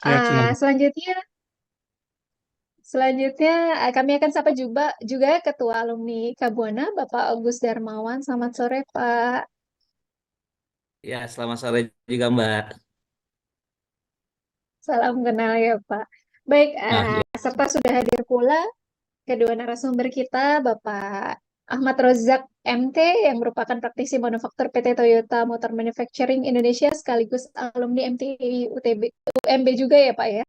Sehat selalu. Selanjutnya, selanjutnya kami akan sapa juga Ketua Alumni Kabuana, Bapak Agus Darmawan. Selamat sore, Pak. Ya, selamat sore juga Mbak. Salam kenal ya, Pak. Baik, Nah, ya, serta sudah hadir pula kedua narasumber kita, Bapak Ahmad Rozak MT, yang merupakan praktisi manufaktur PT Toyota Motor Manufacturing Indonesia, sekaligus alumni MTI UTB, UMB juga ya, Pak ya.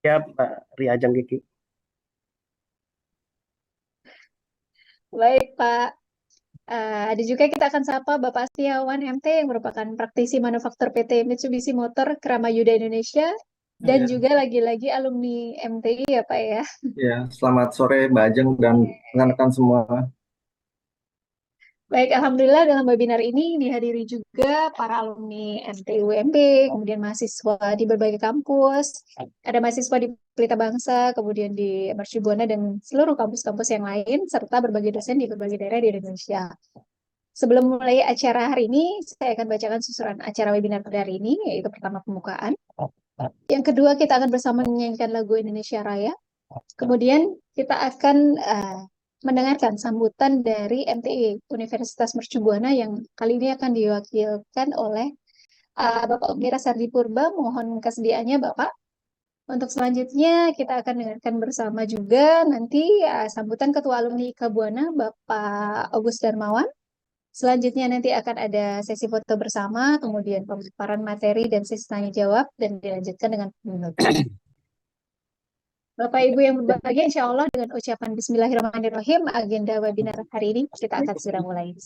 Ya, Pak Riajang Kiki. Baik, Pak. Ada juga kita akan sapa Bapak Setiawan MT, yang merupakan praktisi manufaktur PT Mitsubishi Motor Kramayuda Indonesia, dan Ya, juga lagi-lagi alumni MTI ya Pak ya. ya, selamat sore Mbak Ajeng dan rekan-rekan semua. Baik, Alhamdulillah dalam webinar ini dihadiri juga para alumni MTI UMB, kemudian mahasiswa di berbagai kampus, ada mahasiswa di Pelita Bangsa, kemudian di Mercubuana dan seluruh kampus-kampus yang lain, serta berbagai dosen di berbagai daerah di Indonesia. Sebelum mulai acara hari ini, saya akan bacakan susunan acara webinar pada hari ini, yaitu pertama pembukaan. Yang kedua, kita akan bersama menyanyikan lagu Indonesia Raya. Kemudian kita akan mendengarkan sambutan dari MTI Universitas Mercu Buana, yang kali ini akan diwakilkan oleh Bapak Ukira Sardi Purba. Mohon kesediaannya Bapak. Untuk selanjutnya kita akan dengarkan bersama juga nanti sambutan Ketua Alumni IKA Buana, Bapak Agus Darmawan. Selanjutnya nanti akan ada sesi foto bersama, kemudian pemaparan materi dan sesi tanya jawab, dan dilanjutkan dengan penutup. Bapak Ibu yang berbahagia, insya Allah dengan ucapan Bismillahirrahmanirrahim, agenda webinar hari ini kita akan sudah mulai.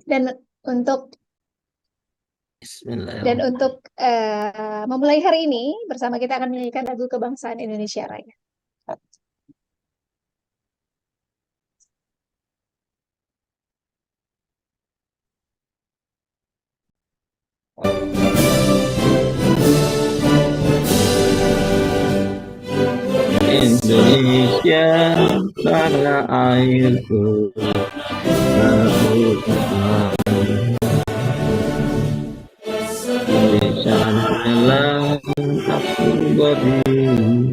Dan untuk dan Bismillahirrahmanirrahim. untuk memulai hari ini bersama, kita akan menyanyikan lagu kebangsaan Indonesia Raya. Indonesia tanah airku, aku di sana aku berdiri.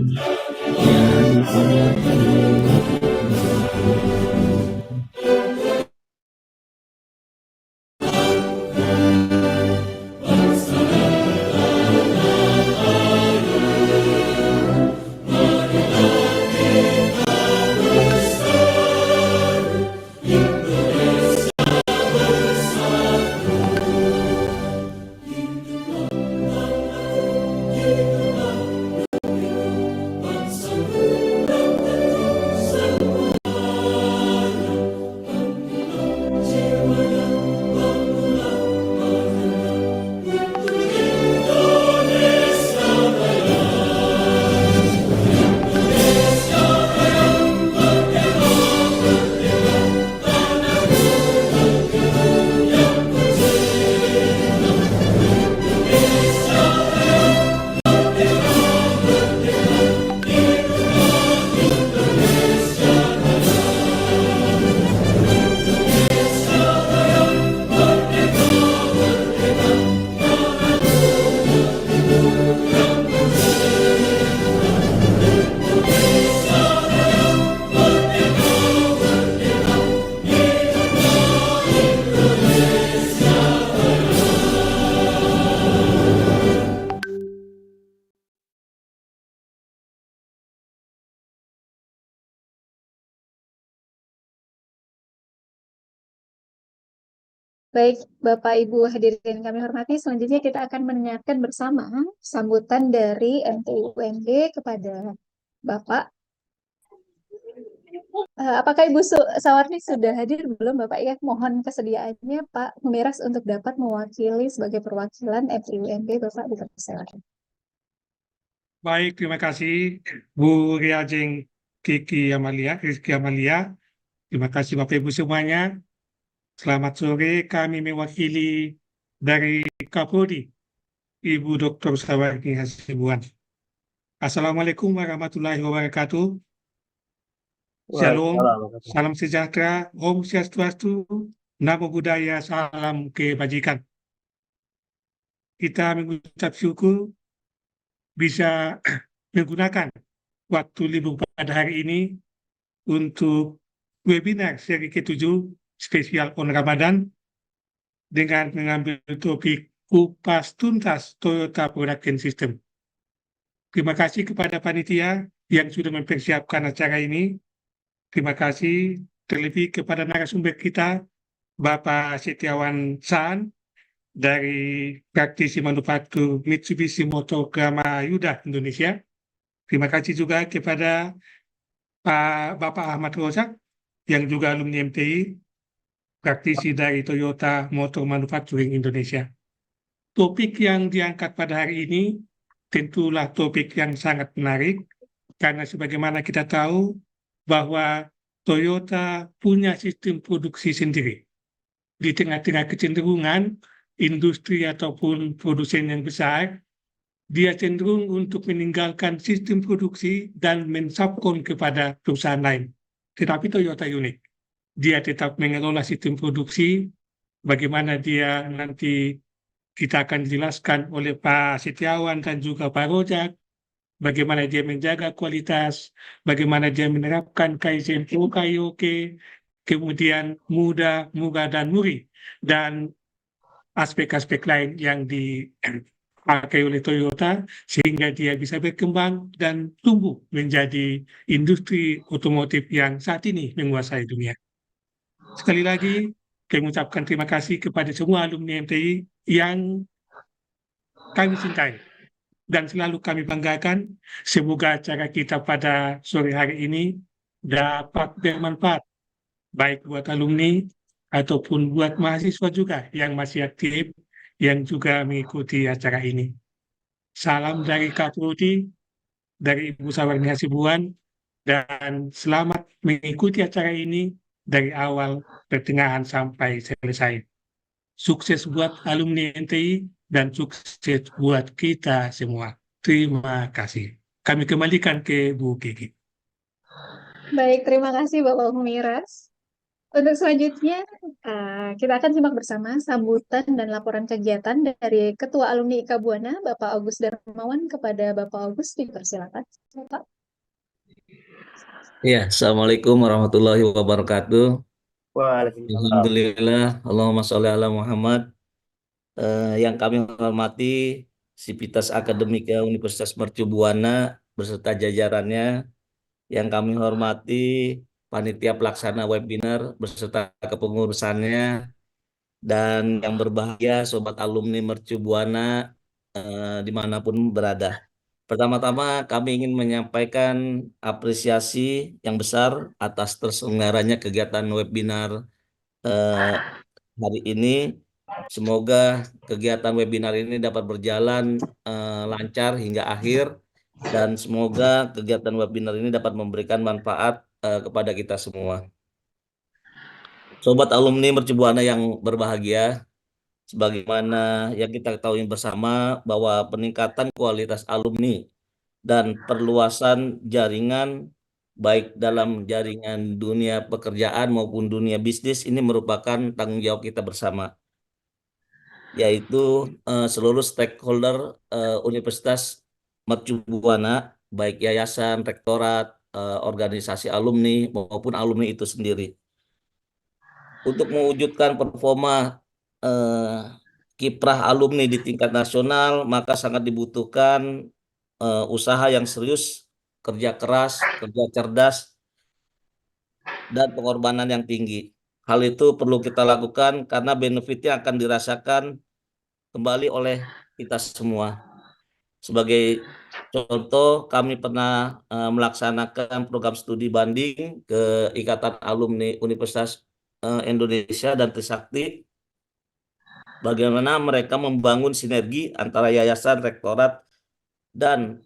Baik, Bapak Ibu hadirin kami hormati, selanjutnya kita akan mendengarkan bersama sambutan dari MTI UMB kepada Bapak. Apakah Ibu Sawarni sudah hadir belum, Bapak ya? Mohon kesediaannya Pak Miras untuk dapat mewakili sebagai perwakilan FIUMB, Bapak dipersilakan. Baik, terima kasih Bu Riajeng Kiki Amalia, Rizky Amalia. Terima kasih Bapak Ibu semuanya. Selamat sore, kami mewakili dari Kapolri, Ibu Dr. Sawarni Hasibuan. Assalamualaikum warahmatullahi wabarakatuh. Shalom, Waalaikumsalam. salam sejahtera, Om Swastiastu, Namo Buddhaya, salam kebajikan. kita mengucap syukur bisa menggunakan waktu libur pada hari ini untuk webinar seri ke-7 spesial on Ramadan dengan mengambil topik kupas tuntas Toyota Production System. Terima kasih kepada panitia yang sudah mempersiapkan acara ini. Terima kasih terlebih kepada narasumber kita, Bapak Setiawan Saan dari praktisi manufaktur Mitsubishi Motor Krama Yuda Indonesia. Terima kasih juga kepada Bapak Ahmad Rozak yang juga alumni MTI, praktisi dari Toyota Motor Manufacturing Indonesia. Topik yang diangkat pada hari ini tentulah topik yang sangat menarik karena sebagaimana kita tahu bahwa Toyota punya sistem produksi sendiri. Di tengah-tengah kecenderungan industri ataupun produsen yang besar, dia cenderung untuk meninggalkan sistem produksi dan mensubkon kepada perusahaan lain. Tetapi Toyota unik. Dia tetap mengelola sistem produksi, bagaimana dia nanti kita akan dijelaskan oleh Pak Setiawan dan juga Pak Rojak, bagaimana dia menjaga kualitas, bagaimana dia menerapkan Kaizen Okayoke, kemudian muda, murah, dan muri, dan aspek-aspek lain yang dipakai oleh Toyota sehingga dia bisa berkembang dan tumbuh menjadi industri otomotif yang saat ini menguasai dunia. Sekali lagi, kami mengucapkan terima kasih kepada semua alumni MTI yang kami cintai dan selalu kami banggakan. Semoga acara kita pada sore hari ini dapat bermanfaat, baik buat alumni ataupun buat mahasiswa juga yang masih aktif, yang juga mengikuti acara ini. Salam dari Kak Prodi, dari Ibu Sawarni Hasibuan, dan selamat mengikuti acara ini dari awal, pertengahan, sampai selesai. Sukses buat alumni NTI dan sukses buat kita semua. Terima kasih. Kami kembalikan ke Bu Kiki. Baik, terima kasih Bapak Humiras. Untuk selanjutnya, kita akan simak bersama sambutan dan laporan kegiatan dari Ketua Alumni IKA Buana, Bapak Agus Darmawan. Kepada Bapak Agus, dipersilakan. Bapak. Ya, Assalamualaikum warahmatullahi wabarakatuh. Waalaikumsalam. Alhamdulillah, Allahumma sholli ala Muhammad. Yang kami hormati Sivitas Akademika Universitas Mercu Buana beserta jajarannya, yang kami hormati panitia pelaksana webinar beserta kepengurusannya, dan yang berbahagia sobat alumni Mercu Buana dimanapun berada. Pertama-tama kami ingin menyampaikan apresiasi yang besar atas terselenggaranya kegiatan webinar eh, hari ini. Semoga kegiatan webinar ini dapat berjalan lancar hingga akhir, dan semoga kegiatan webinar ini dapat memberikan manfaat kepada kita semua. Sobat alumni Mercu Buana yang berbahagia, sebagaimana yang kita ketahui bersama bahwa peningkatan kualitas alumni dan perluasan jaringan baik dalam jaringan dunia pekerjaan maupun dunia bisnis ini merupakan tanggung jawab kita bersama, yaitu seluruh stakeholder Universitas Mercu Buana, baik yayasan, rektorat, organisasi alumni maupun alumni itu sendiri. Untuk mewujudkan performa kiprah alumni di tingkat nasional, maka sangat dibutuhkan usaha yang serius, kerja keras, kerja cerdas, dan pengorbanan yang tinggi. Hal itu perlu kita lakukan karena benefitnya akan dirasakan kembali oleh kita semua. Sebagai contoh, kami pernah melaksanakan program studi banding ke Ikatan Alumni Universitas Indonesia dan Trisakti, bagaimana mereka membangun sinergi antara yayasan, rektorat, dan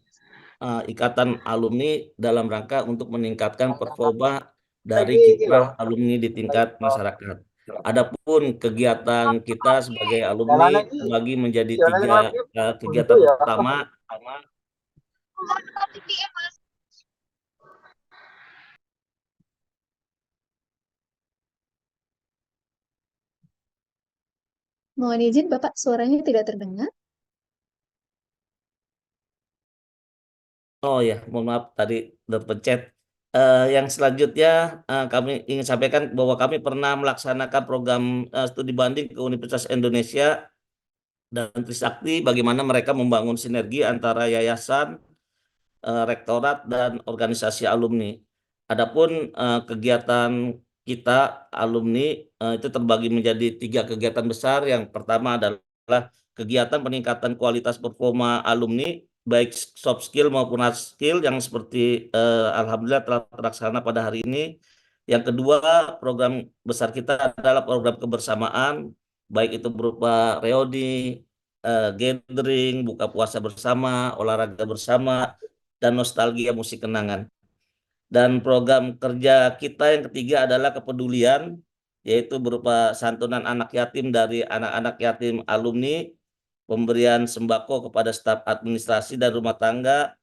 ikatan alumni dalam rangka untuk meningkatkan performa dari kiprah alumni di tingkat masyarakat. Adapun kegiatan kita sebagai alumni bagi menjadi tiga kegiatan utama. Mohon izin, Bapak, suaranya tidak terdengar. Oh ya, mohon maaf tadi terpencet. Yang selanjutnya kami ingin sampaikan bahwa kami pernah melaksanakan program studi banding ke Universitas Indonesia dan Trisakti, bagaimana mereka membangun sinergi antara yayasan, rektorat, dan organisasi alumni. Adapun kegiatan kita alumni itu terbagi menjadi 3 kegiatan besar. Yang pertama adalah kegiatan peningkatan kualitas performa alumni, baik soft skill maupun hard skill, yang seperti alhamdulillah telah terlaksana pada hari ini. Yang kedua, program besar kita adalah program kebersamaan, baik itu berupa reuni, gathering, buka puasa bersama, olahraga bersama, dan nostalgia musik kenangan. Dan program kerja kita yang ketiga adalah kepedulian, yaitu berupa santunan anak yatim dari anak-anak yatim alumni, pemberian sembako kepada staf administrasi dan rumah tangga,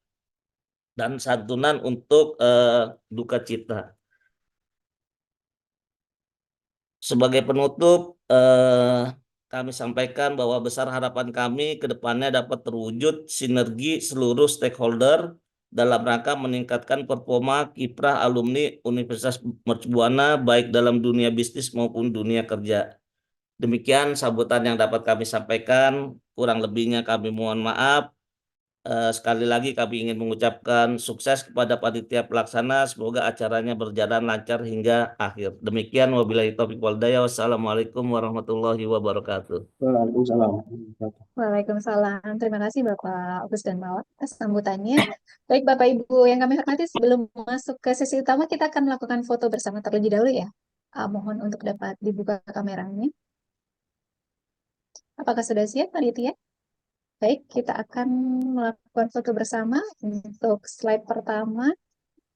dan santunan untuk duka cita. Sebagai penutup, kami sampaikan bahwa besar harapan kami ke depannya dapat terwujud sinergi seluruh stakeholder dalam rangka meningkatkan performa kiprah alumni Universitas Mercubuana baik dalam dunia bisnis maupun dunia kerja. Demikian sambutan yang dapat kami sampaikan. Kurang lebihnya kami mohon maaf. Sekali lagi kami ingin mengucapkan sukses kepada panitia pelaksana. Semoga acaranya berjalan lancar hingga akhir. Demikian wabillahi taufiq wal hidayah. Wassalamualaikum warahmatullahi wabarakatuh. Waalaikumsalam. Waalaikumsalam. Terima kasih Bapak Agus dan Mawar atas sambutannya. Baik Bapak Ibu yang kami hormati, sebelum masuk ke sesi utama kita akan melakukan foto bersama terlebih dahulu ya. Mohon untuk dapat dibuka kameranya. Apakah sudah siap panitia? Baik, kita akan melakukan foto bersama untuk slide pertama.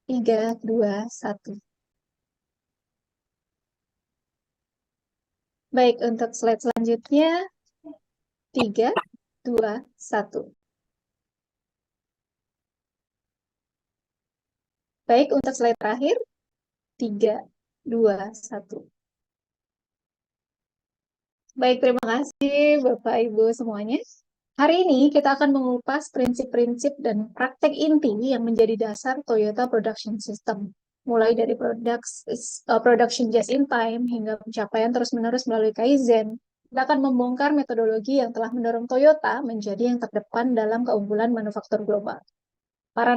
3, 2, 1. Baik, untuk slide selanjutnya 3, 2, 1. Baik, untuk slide terakhir 3, 2, 1. Baik, terima kasih Bapak Ibu semuanya. Hari ini kita akan mengupas prinsip-prinsip dan praktek inti yang menjadi dasar Toyota Production System. Mulai dari production just in time hingga pencapaian terus-menerus melalui Kaizen. Kita akan membongkar metodologi yang telah mendorong Toyota menjadi yang terdepan dalam keunggulan manufaktur global. Para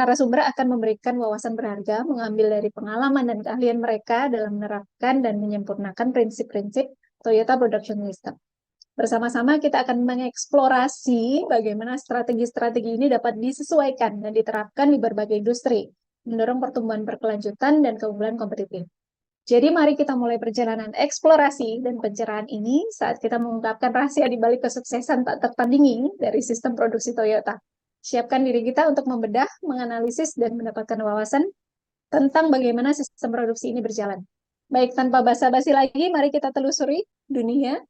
narasumber akan memberikan wawasan berharga, mengambil dari pengalaman dan keahlian mereka dalam menerapkan dan menyempurnakan prinsip-prinsip Toyota Production System. Bersama-sama kita akan mengeksplorasi bagaimana strategi-strategi ini dapat disesuaikan dan diterapkan di berbagai industri, mendorong pertumbuhan berkelanjutan dan keunggulan kompetitif. Jadi mari kita mulai perjalanan eksplorasi dan pencerahan ini saat kita mengungkapkan rahasia di balik kesuksesan tak tertandingi dari sistem produksi Toyota. Siapkan diri kita untuk membedah, menganalisis, dan mendapatkan wawasan tentang bagaimana sistem produksi ini berjalan. Baik, tanpa basa-basi lagi, mari kita telusuri dunia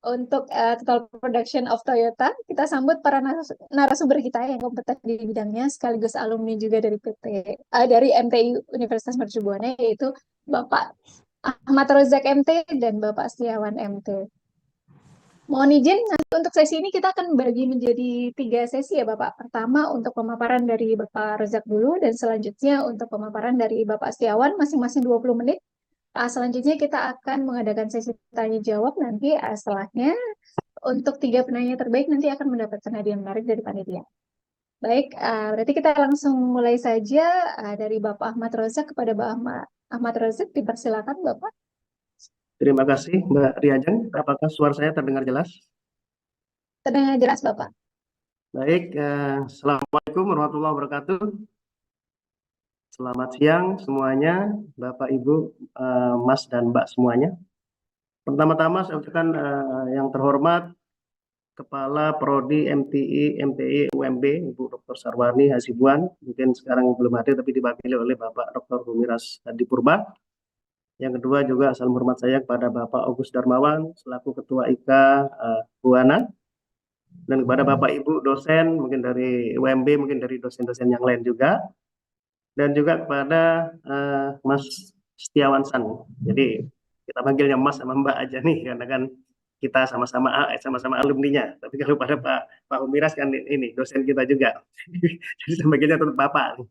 untuk total production of Toyota. Kita sambut para narasumber kita yang kompeten di bidangnya, sekaligus alumni juga dari dari MTI Universitas Mercubuana, yaitu Bapak Ahmad Rozak MT dan Bapak Setiawan MT. Mohon izin, nanti untuk sesi ini kita akan bagi menjadi 3 sesi ya Bapak. Pertama untuk pemaparan dari Bapak Rozak dulu, dan selanjutnya untuk pemaparan dari Bapak Setiawan masing-masing 20 menit. Selanjutnya kita akan mengadakan sesi tanya jawab nanti setelahnya. Untuk 3 penanya terbaik nanti akan mendapatkan hadiah menarik dari panitia. Baik, berarti kita langsung mulai saja dari Bapak Ahmad Rozak kepada Bapak Ahmad Rozak. Dipersilakan Bapak. Terima kasih Mbak Riajeng. Apakah suara saya terdengar jelas? Terdengar jelas Bapak. Baik, Assalamualaikum warahmatullahi wabarakatuh. Selamat siang semuanya, Bapak, Ibu, Mas, dan Mbak semuanya. Pertama-tama saya ucapkan yang terhormat Kepala Prodi MTI UMB, Ibu Dr. Sarwani Hasibuan, mungkin sekarang belum hadir tapi diwakili oleh Bapak Dr. Humiras Hadipurba. Yang kedua juga salam hormat saya kepada Bapak Agus Darmawan selaku Ketua IKA Buana, dan kepada Bapak Ibu dosen mungkin dari UMB, mungkin dari dosen-dosen yang lain juga, dan juga kepada Mas Setiawan San. Jadi kita panggilnya Mas sama Mbak aja nih, karena kan kita sama-sama alumninya. Tapi kalau pada Pak Humiras kan ini dosen kita juga. Jadi sebagiannya tetap Bapak.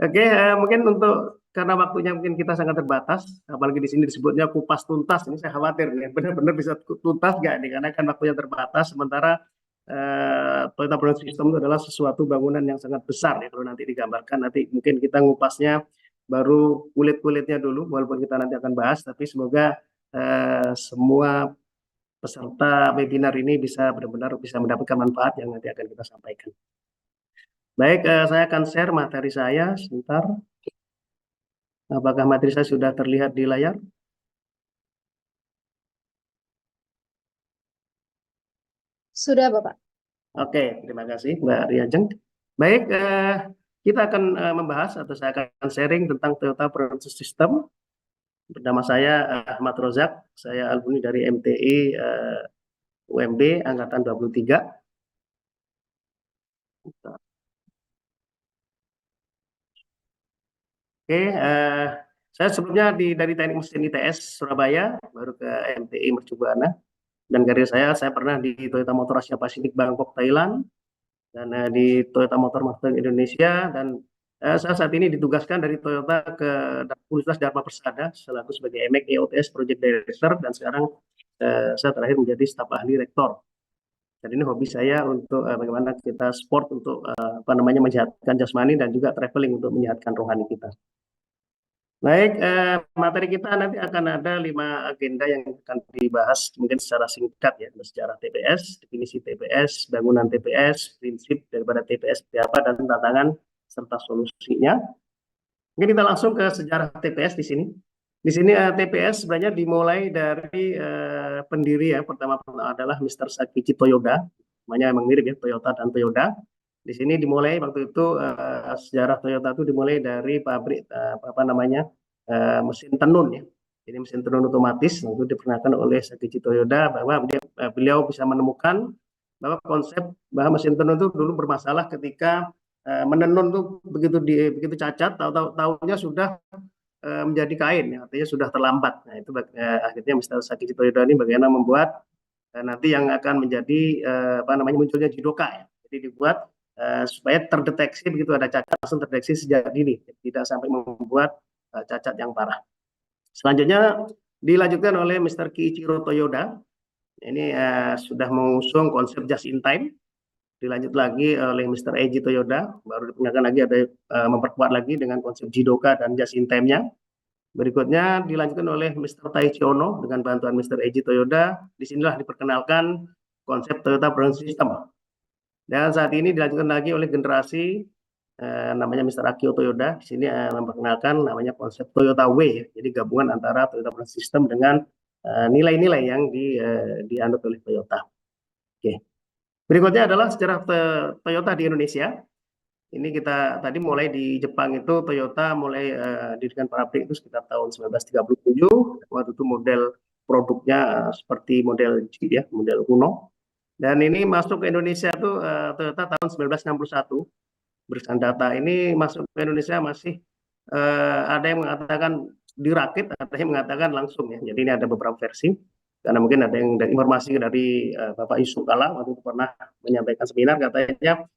Oke, mungkin untuk karena waktunya mungkin kita sangat terbatas, apalagi di sini disebutnya kupas tuntas. Ini saya khawatir nih, benar-benar bisa tuntas nggak nih? Karena kan waktunya terbatas. Sementara Toyota Brand System itu adalah sesuatu bangunan yang sangat besar ya. Kalau nanti digambarkan, nanti mungkin kita ngupasnya baru kulit-kulitnya dulu, walaupun kita nanti akan bahas. Tapi semoga semua peserta webinar ini bisa benar-benar bisa mendapatkan manfaat yang nanti akan kita sampaikan. Baik, saya akan share materi saya sebentar. Apakah materi saya sudah terlihat di layar? Sudah, Bapak. Oke, terima kasih Mbak Riajeng. Baik, kita akan membahas atau saya akan sharing tentang Toyota Brand System. Bernama saya Ahmad Rozak, saya alumni dari MTI UMB Angkatan 23. Oke, saya sebelumnya dari Teknik Mesin ITS Surabaya, baru ke MTI Mercubuana. Dan karir saya pernah di Toyota Motor Asia Pasifik Bangkok, Thailand, dan di Toyota Motor Marketing Indonesia. Dan saya saat ini ditugaskan dari Toyota ke Universitas Dharma Persada selaku sebagai EMEC EOTS Project Director, dan sekarang saya terakhir menjadi staf ahli rektor. Dan ini hobi saya untuk bagaimana kita sport untuk menyehatkan jasmani dan juga traveling untuk menyehatkan rohani kita. Baik, materi kita nanti akan ada 5 agenda yang akan dibahas mungkin secara singkat ya, secara TPS, definisi TPS, bangunan TPS, prinsip daripada TPS seperti apa, dan tantangan serta solusinya. Mungkin kita langsung ke sejarah TPS di sini. Di sini TPS sebenarnya dimulai dari pendiri ya, pertama adalah Mr. Sakichi Toyoda, namanya memang mirip ya, Toyota dan Toyoda. Di sini dimulai waktu itu sejarah Toyota itu dimulai dari pabrik mesin tenun ya. Jadi mesin tenun otomatis itu diperkenalkan oleh Sakichi Toyoda, bahwa beliau bisa menemukan bahwa konsep bahwa mesin tenun itu dulu bermasalah ketika menenun tuh begitu cacat, tahu-tahunya sudah menjadi kain ya, artinya sudah terlambat. Nah, itu akhirnya Mr. Sakichi Toyoda ini bagaimana membuat nanti yang akan menjadi munculnya jidoka ya. Jadi dibuat supaya terdeteksi begitu ada cacat langsung terdeteksi sejak dini, tidak sampai membuat cacat yang parah. Selanjutnya dilanjutkan oleh Mr. Kiichiro Toyoda. Ini sudah mengusung konsep just in time. Dilanjut lagi oleh Mr. Eiji Toyoda, baru diperkenalkan lagi ada memperkuat lagi dengan konsep jidoka dan just in time-nya. Berikutnya dilanjutkan oleh Mr. Taichi Ono dengan bantuan Mr. Eiji Toyoda. Disinilah diperkenalkan konsep Toyota Brand System. Dan saat ini dilanjutkan lagi oleh generasi namanya Mr. Akio Toyoda. Di sini memperkenalkan namanya konsep Toyota Way, jadi gabungan antara Toyota Brand System dengan nilai-nilai yang dianut oleh Toyota. Oke. Berikutnya adalah sejarah Toyota di Indonesia. Ini kita tadi mulai di Jepang itu Toyota mulai didirikan pabrik itu sekitar tahun 1937. Waktu itu model produknya seperti model Jeep ya, model kuno. Dan ini masuk ke Indonesia tuh Toyota tahun 1961. Berdasarkan data ini masuk ke Indonesia masih ada yang mengatakan dirakit, ada yang mengatakan langsung ya. Jadi ini ada beberapa versi. Karena mungkin ada yang dari informasi dari Bapak Yusuf Kala waktu itu pernah menyampaikan seminar, katanya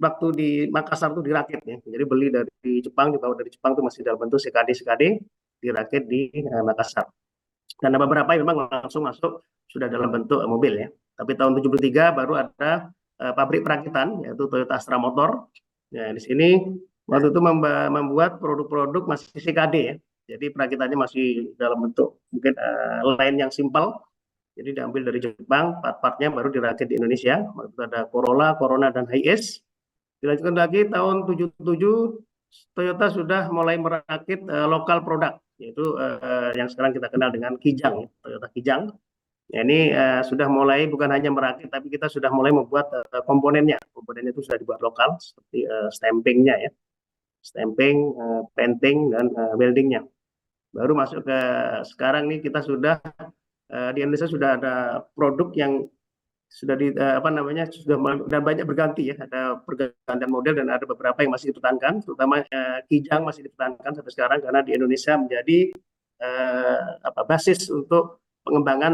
waktu di Makassar itu dirakit ya. Jadi beli dari Jepang, dibawa dari Jepang itu masih dalam bentuk CKD dirakit di Makassar. Dan beberapa yang memang langsung masuk sudah dalam bentuk mobil ya. Tapi tahun 73 baru ada pabrik perakitan yaitu Toyota Astra Motor. Ya, di sini waktu itu membuat produk-produk masih CKD ya. Jadi perakitannya masih dalam bentuk mungkin line yang simpel. Jadi diambil dari Jepang, part-partnya baru dirakit di Indonesia. Waktu itu ada Corolla, Corona, dan Hiace. Dilanjutkan lagi tahun 77 Toyota sudah mulai merakit lokal produk, yaitu yang sekarang kita kenal dengan Kijang, Toyota Kijang. Ya, ini sudah mulai bukan hanya merakit, tapi kita sudah mulai membuat komponennya. Komponennya itu sudah dibuat lokal, seperti stampingnya ya, stamping, painting, dan weldingnya. Baru masuk ke sekarang nih kita sudah di Indonesia sudah ada produk yang sudah sudah banyak berganti ya, ada pergantian model dan ada beberapa yang masih dipertahankan, terutama Kijang masih dipertahankan sampai sekarang karena di Indonesia menjadi basis untuk pengembangan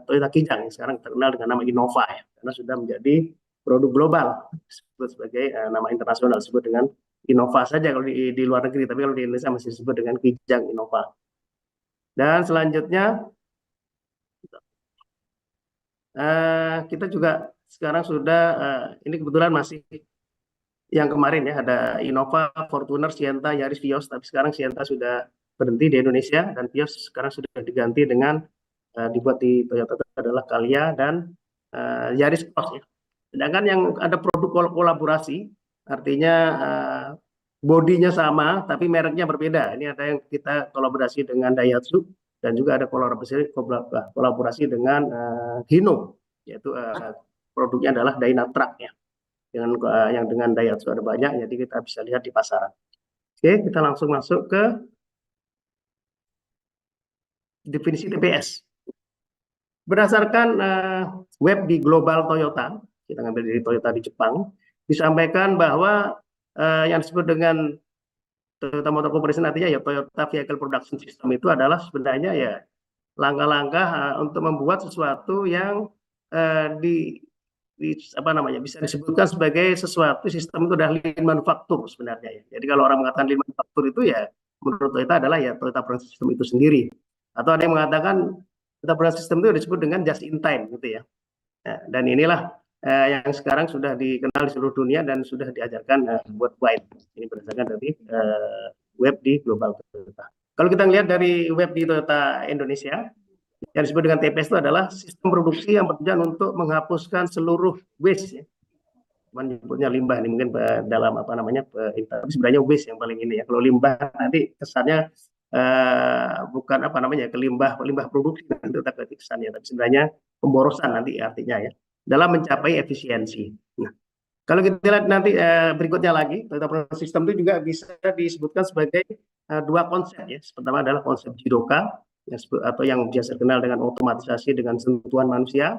Toyota Kijang yang sekarang terkenal dengan nama Innova ya, karena sudah menjadi produk global, disebut sebagai nama internasional, disebut dengan Innova saja kalau di luar negeri, tapi kalau di Indonesia masih disebut dengan Kijang Innova. Dan selanjutnya kita juga sekarang sudah ini kebetulan masih yang kemarin ya, ada Innova, Fortuner, Sienta, Yaris, Vios, tapi sekarang Sienta sudah berhenti di Indonesia dan Vios sekarang sudah diganti dengan dibuat di Toyota adalah Calya dan Yaris Cross ya. Sedangkan yang ada produk kolaborasi, artinya bodinya sama tapi mereknya berbeda. Ini ada yang kita kolaborasi dengan Daihatsu dan juga ada kolaborasi dengan Hino, yaitu produknya adalah Dynatrac ya. Yang dengan Daihatsu ada banyak, jadi kita bisa lihat di pasaran. Oke, kita langsung masuk ke definisi TPS. Berdasarkan web di Global Toyota, kita ngambil dari Toyota di Jepang, disampaikan bahwa yang disebut dengan Toyota Motor Corporation artinya ya Toyota Vehicle Production System itu adalah sebenarnya ya langkah-langkah untuk membuat sesuatu yang bisa disebutkan sebagai sesuatu sistem itu adalah lean manufacture sebenarnya ya. Jadi kalau orang mengatakan lean manufacture itu ya menurut Toyota adalah ya Toyota Production System itu sendiri. Atau ada yang mengatakan Toyota Production System itu disebut dengan just in time gitu ya. Nah, dan inilah yang sekarang sudah dikenal di seluruh dunia dan sudah diajarkan worldwide. Ini berdasarkan dari web di Global Toyota. Kalau kita lihat dari web di Toyota Indonesia, yang disebut dengan TPS itu adalah sistem produksi yang bertujuan untuk menghapuskan seluruh waste ya. Menyebutnya limbah ini mungkin dalam apa namanya sebenarnya waste yang paling ini ya. Kalau limbah nanti kesannya bukan apa namanya limbah produksi nanti tetap kesannya, tapi sebenarnya pemborosan nanti artinya ya dalam mencapai efisiensi. Nah, kalau kita lihat nanti berikutnya lagi, Toyota Production System itu juga bisa disebutkan sebagai dua konsep ya. Pertama adalah konsep Jidoka atau yang biasa dikenal dengan otomatisasi dengan sentuhan manusia.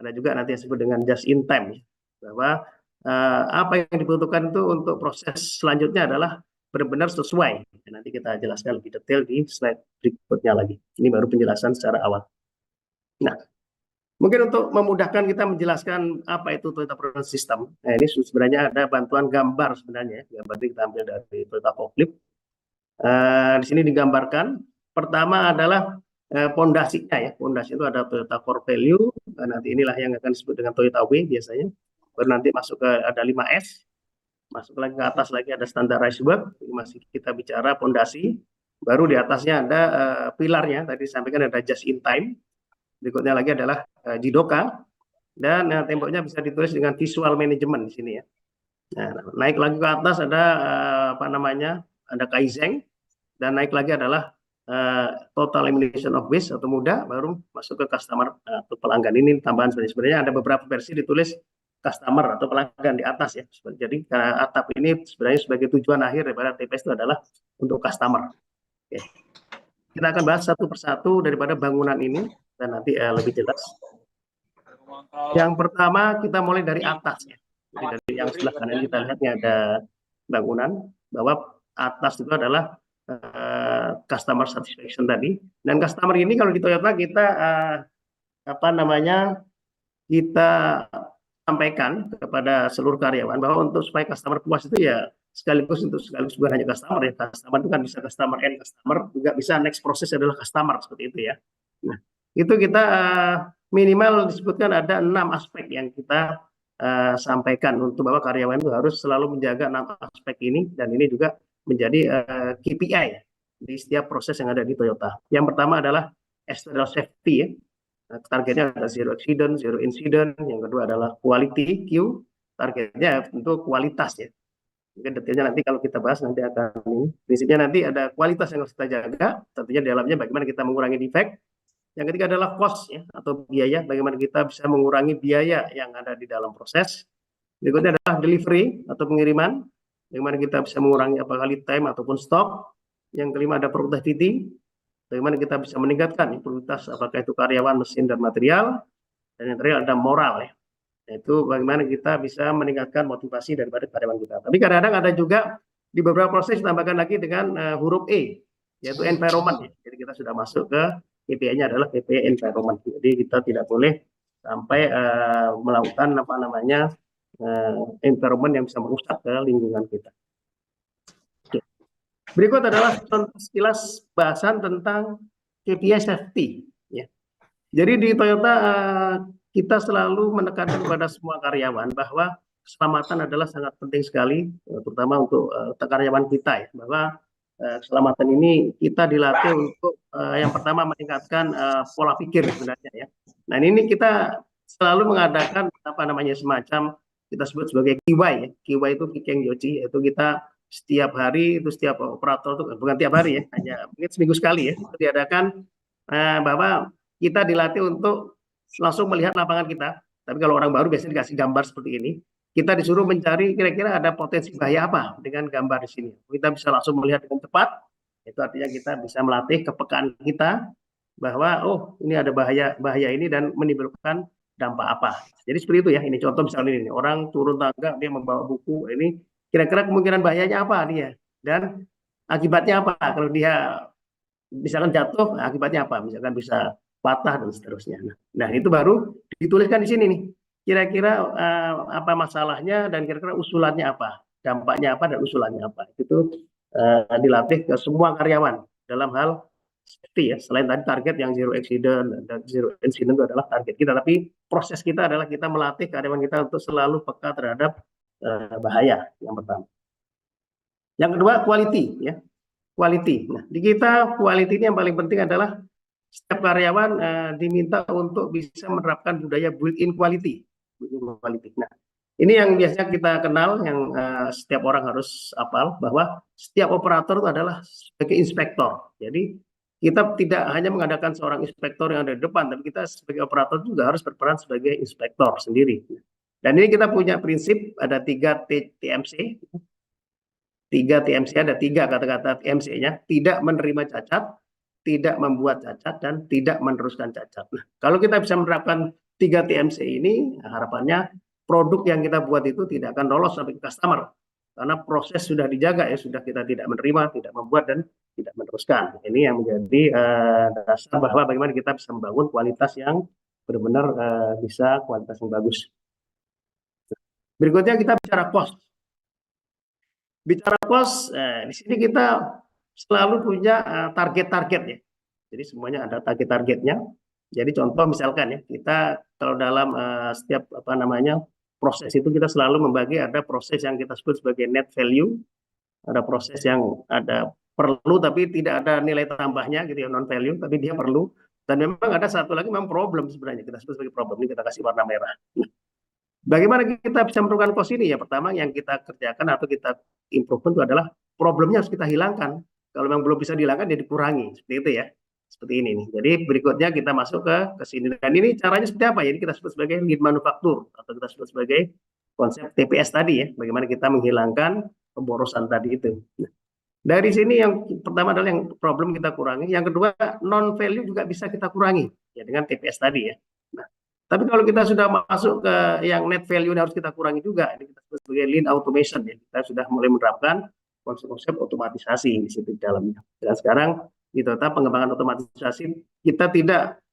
Ada juga nanti yang disebut dengan just in time ya. Bahwa apa yang dibutuhkan itu untuk proses selanjutnya adalah benar-benar sesuai. Nanti kita jelaskan lebih detail di slide berikutnya lagi. Ini baru penjelasan secara awal. Nah, mungkin untuk memudahkan kita menjelaskan apa itu Toyota Production System. Nah, ini sebenarnya ada bantuan gambar sebenarnya. Gambar ini kita ambil dari Toyota Forklift. Di sini digambarkan. Pertama adalah pondasinya ya. Pondasi itu ada Toyota Core Value. Nanti inilah yang akan disebut dengan Toyota W biasanya. Baru nanti masuk ke ada 5S. Masuk lagi ke atas lagi ada standardized work. Ini masih kita bicara pondasi. Baru di atasnya ada pilarnya. Tadi disampaikan ada just in time. Berikutnya lagi adalah Jidoka. Dan temboknya bisa ditulis dengan visual management di sini ya. Nah, naik lagi ke atas ada ada Kaizen. Dan naik lagi adalah total elimination of waste atau mudah, baru masuk ke customer atau pelanggan. Ini tambahan sebenarnya ada beberapa versi ditulis customer atau pelanggan di atas ya. Jadi atap ini sebenarnya sebagai tujuan akhir daripada TPS itu adalah untuk customer. Oke. Kita akan bahas satu persatu daripada bangunan ini dan nanti lebih jelas. Yang pertama kita mulai dari atas ya. Jadi dari yang sebelah kanan kita lihatnya ada bangunan, bahwa atas itu adalah customer satisfaction tadi. Dan customer ini kalau di Toyota kita kita sampaikan kepada seluruh karyawan bahwa untuk supaya customer puas itu ya sekaligus bukan hanya customer ya. Customer itu kan bisa customer end customer, juga bisa next proses adalah customer seperti itu ya. Nah, itu kita minimal disebutkan ada 6 aspek yang kita sampaikan untuk bahwa karyawan itu harus selalu menjaga 6 aspek ini, dan ini juga menjadi KPI di setiap proses yang ada di Toyota. Yang pertama adalah external safety ya. Targetnya ada zero accident, zero incident. Yang kedua adalah quality Q. Targetnya tentu kualitas ya. Mungkin detailnya nanti kalau kita bahas nanti akan ini. Prinsipnya nanti ada kualitas yang harus kita jaga. Tentunya di dalamnya bagaimana kita mengurangi defect. Yang ketiga adalah cost ya, atau biaya. Bagaimana kita bisa mengurangi biaya yang ada di dalam proses. Berikutnya adalah delivery atau pengiriman. Bagaimana kita bisa mengurangi apakah lead time ataupun stok. Yang kelima ada productivity. Bagaimana kita bisa meningkatkan produktivitas apakah itu karyawan, mesin, dan material. Dan yang terakhir ada moral ya. Yaitu bagaimana kita bisa meningkatkan motivasi daripada karyawan kita. Tapi kadang-kadang ada juga di beberapa proses ditambahkan lagi dengan huruf E, yaitu environment ya. Jadi kita sudah masuk ke KPI-nya adalah KPI environment. Jadi kita tidak boleh sampai melakukan environment yang bisa merusak ke lingkungan kita. Berikut adalah sekilas bahasan tentang KPI safety. Ya. Jadi di Toyota kita selalu menekankan kepada semua karyawan bahwa keselamatan adalah sangat penting sekali, terutama untuk karyawan kita ya, bahwa keselamatan ini kita dilatih untuk yang pertama meningkatkan pola pikir sebenarnya ya. Nah ini kita selalu mengadakan semacam kita sebut sebagai KIWAI ya. KIWAI itu Kikeng Yoji, yaitu kita setiap hari itu setiap operator itu bukan tiap hari ya, hanya mungkin seminggu sekali ya, itu diadakan bahwa kita dilatih untuk langsung melihat lapangan kita. Tapi kalau orang baru biasanya dikasih gambar seperti ini. Kita disuruh mencari kira-kira ada potensi bahaya apa dengan gambar di sini. Kita bisa langsung melihat dengan cepat. Itu artinya kita bisa melatih kepekaan kita bahwa oh ini ada bahaya ini dan menimbulkan dampak apa. Jadi seperti itu ya. Ini contoh misalnya ini orang turun tangga dia membawa buku ini kira-kira kemungkinan bahayanya apa dia dan akibatnya apa kalau dia misalkan jatuh akibatnya apa misalkan bisa patah dan seterusnya. Nah itu baru dituliskan di sini nih. Kira-kira apa masalahnya dan kira-kira usulannya apa, dampaknya apa dan usulannya apa. Itu dilatih ke semua karyawan dalam hal safety ya. Selain tadi target yang zero accident dan zero incident itu adalah target kita, tapi proses kita adalah kita melatih karyawan kita untuk selalu peka terhadap bahaya yang pertama. Yang kedua quality ya. Quality. Nah, di kita quality ini yang paling penting adalah setiap karyawan diminta untuk bisa menerapkan budaya built-in quality. Nah, ini yang biasanya kita kenal, yang setiap orang harus hafal bahwa setiap operator itu adalah sebagai inspektor. Jadi kita tidak hanya mengadakan seorang inspektor yang ada di depan, tapi kita sebagai operator juga harus berperan sebagai inspektor sendiri. Dan ini kita punya prinsip ada 3 TMC. 3 TMC ada 3 kata-kata TMC-nya, tidak menerima cacat, tidak membuat cacat, dan tidak meneruskan cacat. Nah, kalau kita bisa menerapkan 3 TMC ini, harapannya produk yang kita buat itu tidak akan lolos sampai ke customer. Karena proses sudah dijaga ya, sudah kita tidak menerima, tidak membuat, dan tidak meneruskan. Ini yang menjadi dasar bahwa bagaimana kita bisa membangun kualitas yang benar-benar bisa kualitas yang bagus. Berikutnya kita bicara cost. Bicara cost, di sini kita selalu punya target-target ya. Jadi semuanya ada target-targetnya. Jadi contoh misalkan ya, kita kalau dalam setiap proses itu kita selalu membagi ada proses yang kita sebut sebagai net value, ada proses yang ada perlu tapi tidak ada nilai tambahnya gitu ya, non value tapi dia perlu, dan memang ada satu lagi memang problem sebenarnya kita sebut sebagai problem, ini kita kasih warna merah. Bagaimana kita bisa menurunkan cost ini ya? Pertama yang kita kerjakan atau kita improve itu adalah problemnya harus kita hilangkan. Kalau memang belum bisa dihilangkan ya dikurangi, seperti itu ya. Seperti ini nih. Jadi berikutnya kita masuk ke sini. Dan ini caranya seperti apa? Jadi kita sebut sebagai lean manufacture atau kita sebut sebagai konsep TPS tadi ya. Bagaimana kita menghilangkan pemborosan tadi itu. Nah, dari sini yang pertama adalah yang problem kita kurangi. Yang kedua non value juga bisa kita kurangi ya dengan TPS tadi ya. Nah, tapi kalau kita sudah masuk ke yang net value harus kita kurangi juga. Ini kita sebut sebagai lean automation ya. Kita sudah mulai menerapkan konsep otomatisasi di situ di dalamnya. Dan sekarang di Toyota pengembangan otomatisasi kita tidak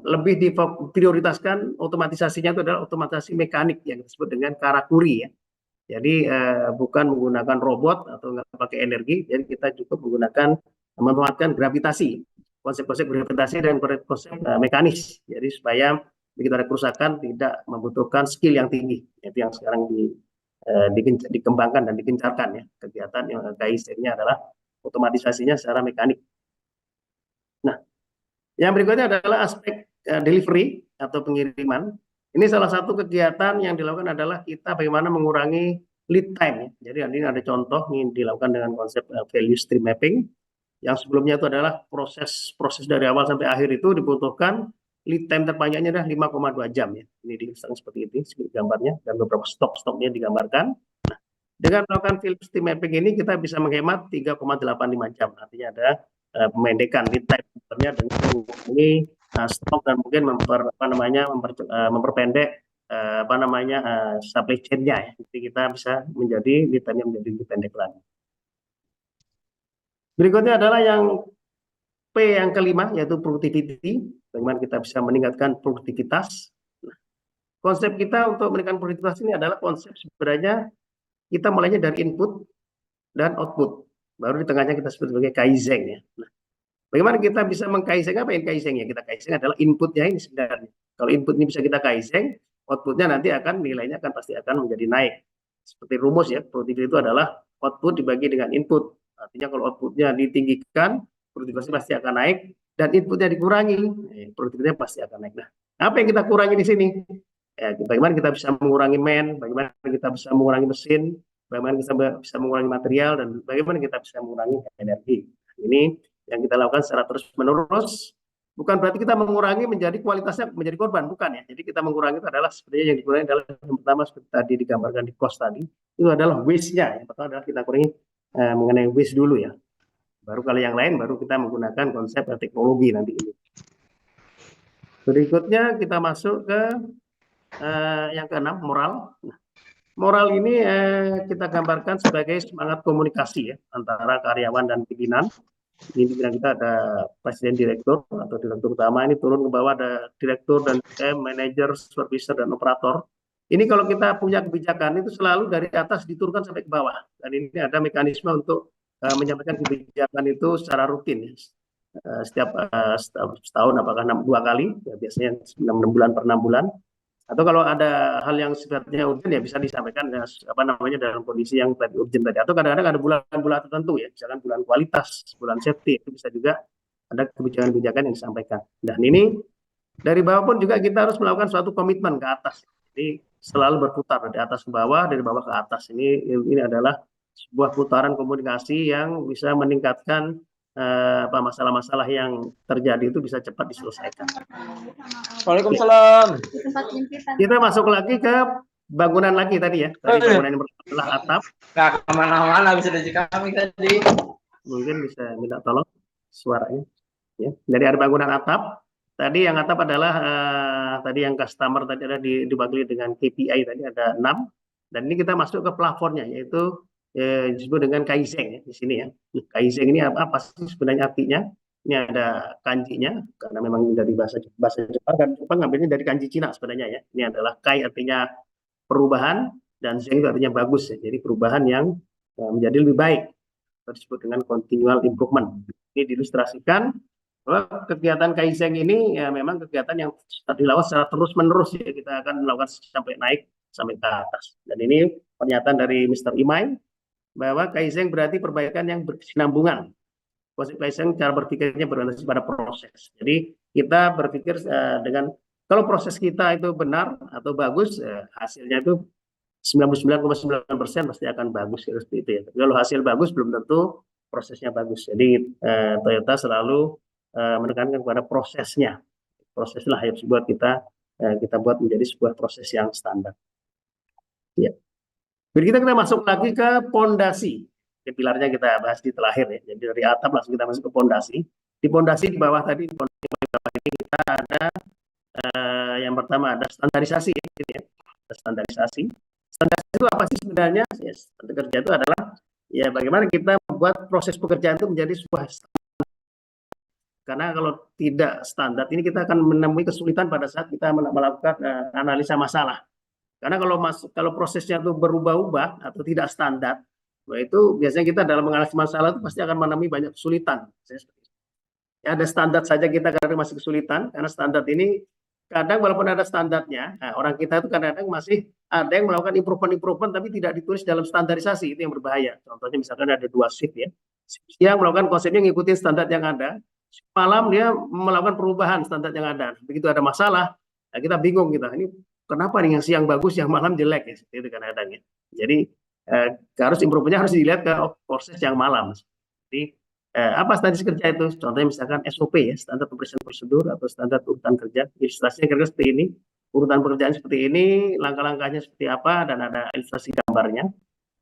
lebih diprioritaskan otomatisasinya itu adalah otomatisasi mekanik yang disebut dengan karakuri ya. Jadi bukan menggunakan robot atau nggak pakai energi. Jadi kita cukup memanfaatkan gravitasi. Konsep-konsep gravitasi dan konsep mekanis. Jadi supaya begitu ada kerusakan tidak membutuhkan skill yang tinggi. Itu yang sekarang dikembangkan dan digencarkan ya. Kegiatan yang KIC-nya adalah otomatisasinya secara mekanik. Nah, yang berikutnya adalah aspek delivery atau pengiriman. Ini salah satu kegiatan yang dilakukan adalah kita bagaimana mengurangi lead time ya. Jadi ini ada contoh yang dilakukan dengan konsep value stream mapping. Yang sebelumnya itu adalah proses dari awal sampai akhir itu dibutuhkan lead time terpanjangnya adalah 5,2 jam ya. Ini diilustrasikan seperti ini gambarnya dan beberapa stop-stopnya digambarkan. Nah, dengan melakukan value stream mapping ini kita bisa menghemat 3,85 jam. Artinya ada pemendekan lead time dengan mengurangi stok dan mungkin memperpendek supply chain-nya ya. Jadi kita bisa menjadi lead time-nya menjadi lebih pendek lagi. Berikutnya adalah yang P yang kelima yaitu productivity, bagaimana kita bisa meningkatkan produktivitas. Nah, konsep kita untuk meningkatkan produktivitas ini adalah konsep sebenarnya kita mulainya dari input dan output. Baru di tengahnya kita sebut sebagai Kaizen ya. Nah, bagaimana kita bisa mengkaizeng, apa yang Kaizen ya? Kita Kaizen adalah inputnya ini sebenarnya. Kalau input ini bisa kita Kaizen, outputnya nanti akan nilainya akan pasti akan menjadi naik. Seperti rumus ya, produktivitas itu adalah output dibagi dengan input. Artinya kalau outputnya ditinggikan, produktivitas pasti akan naik, dan inputnya dikurangi, produktivitasnya pasti akan naik. Nah, apa yang kita kurangi di sini? Ya, bagaimana kita bisa mengurangi bagaimana kita bisa mengurangi mesin, bagaimana kita bisa mengurangi material, dan bagaimana kita bisa mengurangi energi. Ini yang kita lakukan secara terus-menerus. Bukan berarti kita mengurangi menjadi kualitasnya menjadi korban, bukan ya. Jadi kita mengurangi itu adalah sebenarnya yang dikurangi adalah yang pertama seperti tadi digambarkan di cost tadi, itu adalah waste-nya. Yang pertama adalah kita kurangi mengenai waste dulu ya. Baru kalau yang lain baru kita menggunakan konsep teknologi nanti ini. Berikutnya kita masuk ke yang keenam, moral. Nah, moral ini kita gambarkan sebagai semangat komunikasi ya antara karyawan dan pimpinan. Ini pimpinan kita ada presiden direktur atau direktur utama, ini turun ke bawah ada direktur dan manajer, supervisor dan operator. Ini kalau kita punya kebijakan itu selalu dari atas diturunkan sampai ke bawah. Dan ini ada mekanisme untuk menyampaikan kebijakan itu secara rutin ya. Setiap setahun apakah 2 kali ya, biasanya 6 bulan per 6 bulan. Atau kalau ada hal yang sifatnya urgent ya bisa disampaikan ya, apa namanya dalam kondisi yang tadi urgent tadi. Atau kadang-kadang ada bulan-bulan tertentu ya, misalkan bulan kualitas, bulan safety, itu bisa juga ada kebijakan-kebijakan yang disampaikan. Dan ini dari bawah pun juga kita harus melakukan suatu komitmen ke atas. Jadi selalu berputar dari atas ke bawah, dari bawah ke atas. Ini adalah sebuah putaran komunikasi yang bisa meningkatkan masalah-masalah yang terjadi itu bisa cepat diselesaikan. Waalaikumsalam. Kita masuk lagi ke bangunan lagi tadi ya. Tadi bangunan yang pertama adalah atap. Nggak kemana-mana bisa dari kami tadi. Mungkin bisa minta tolong suaranya. Ya. Dari ada bangunan atap. Tadi yang atap adalah tadi yang customer tadi ada dibagi dengan KPI tadi ada 6. Dan ini kita masuk ke plafonnya yaitu disebut dengan Kaizen ya di sini ya. Kaizen ini apa sih sebenarnya artinya? Ini ada kanjinya karena memang dari bahasa Jepang dan Jepang ngambilnya dari kanji Cina sebenarnya ya. Ini adalah kai artinya perubahan dan zen itu artinya bagus ya. Jadi perubahan yang menjadi lebih baik. Atau disebut dengan continual improvement. Ini diilustrasikan bahwa kegiatan Kaizen ini ya memang kegiatan yang dilakukan secara terus-menerus ya. Kita akan melakukan sampai naik sampai ke atas. Dan ini pernyataan dari Mr. Imai bahwa Kaizen berarti perbaikan yang berkesinambungan. Konsep Kaizen cara berpikirnya berorientasi pada proses. Jadi kita berpikir dengan kalau proses kita itu benar atau bagus, hasilnya itu 99,9% pasti akan bagus seperti itu ya. Tapi kalau hasil bagus belum tentu prosesnya bagus. Jadi Toyota selalu menekankan kepada prosesnya. Proseslah yang buat kita buat menjadi sebuah proses yang standar. Ya. Jadi kita masuk lagi ke pondasi. Pilarnya kita bahas di terakhir ya. Jadi dari atap langsung kita masuk ke pondasi. Di pondasi di bawah tadi, di pondasi bawah ini kita ada yang pertama ada standarisasi ya. Standarisasi. Standarisasi itu apa sih sebenarnya? Ya, standar kerja itu adalah ya bagaimana kita membuat proses pekerjaan itu menjadi sebuah standar. Karena kalau tidak standar ini kita akan menemui kesulitan pada saat kita melakukan analisa masalah. Karena kalau prosesnya itu berubah-ubah atau tidak standar, itu biasanya kita dalam menganalisis masalah itu pasti akan menemui banyak kesulitan. Ya, ada standar saja kita kadang masih kesulitan karena standar ini kadang walaupun ada standarnya, orang kita itu kadang-kadang masih ada yang melakukan improvement tapi tidak ditulis dalam standarisasi, itu yang berbahaya. Contohnya misalkan ada 2 shift ya, yang melakukan konsepnya ngikutin standar yang ada, malam dia melakukan perubahan standar yang ada. Begitu ada masalah, kita bingung kita ini. Kenapa nih yang siang bagus, yang malam jelek ya? Seperti itu kadang-kadang ya. Jadi harus improve-nya harus dilihat ke proses yang malam. Jadi apa standar kerja itu? Contohnya misalkan SOP ya, standar operation prosedur atau standar urutan kerja. Ilustrasinya kira-kira seperti ini. Urutan pekerjaan seperti ini, langkah-langkahnya seperti apa, dan ada ilustrasi gambarnya.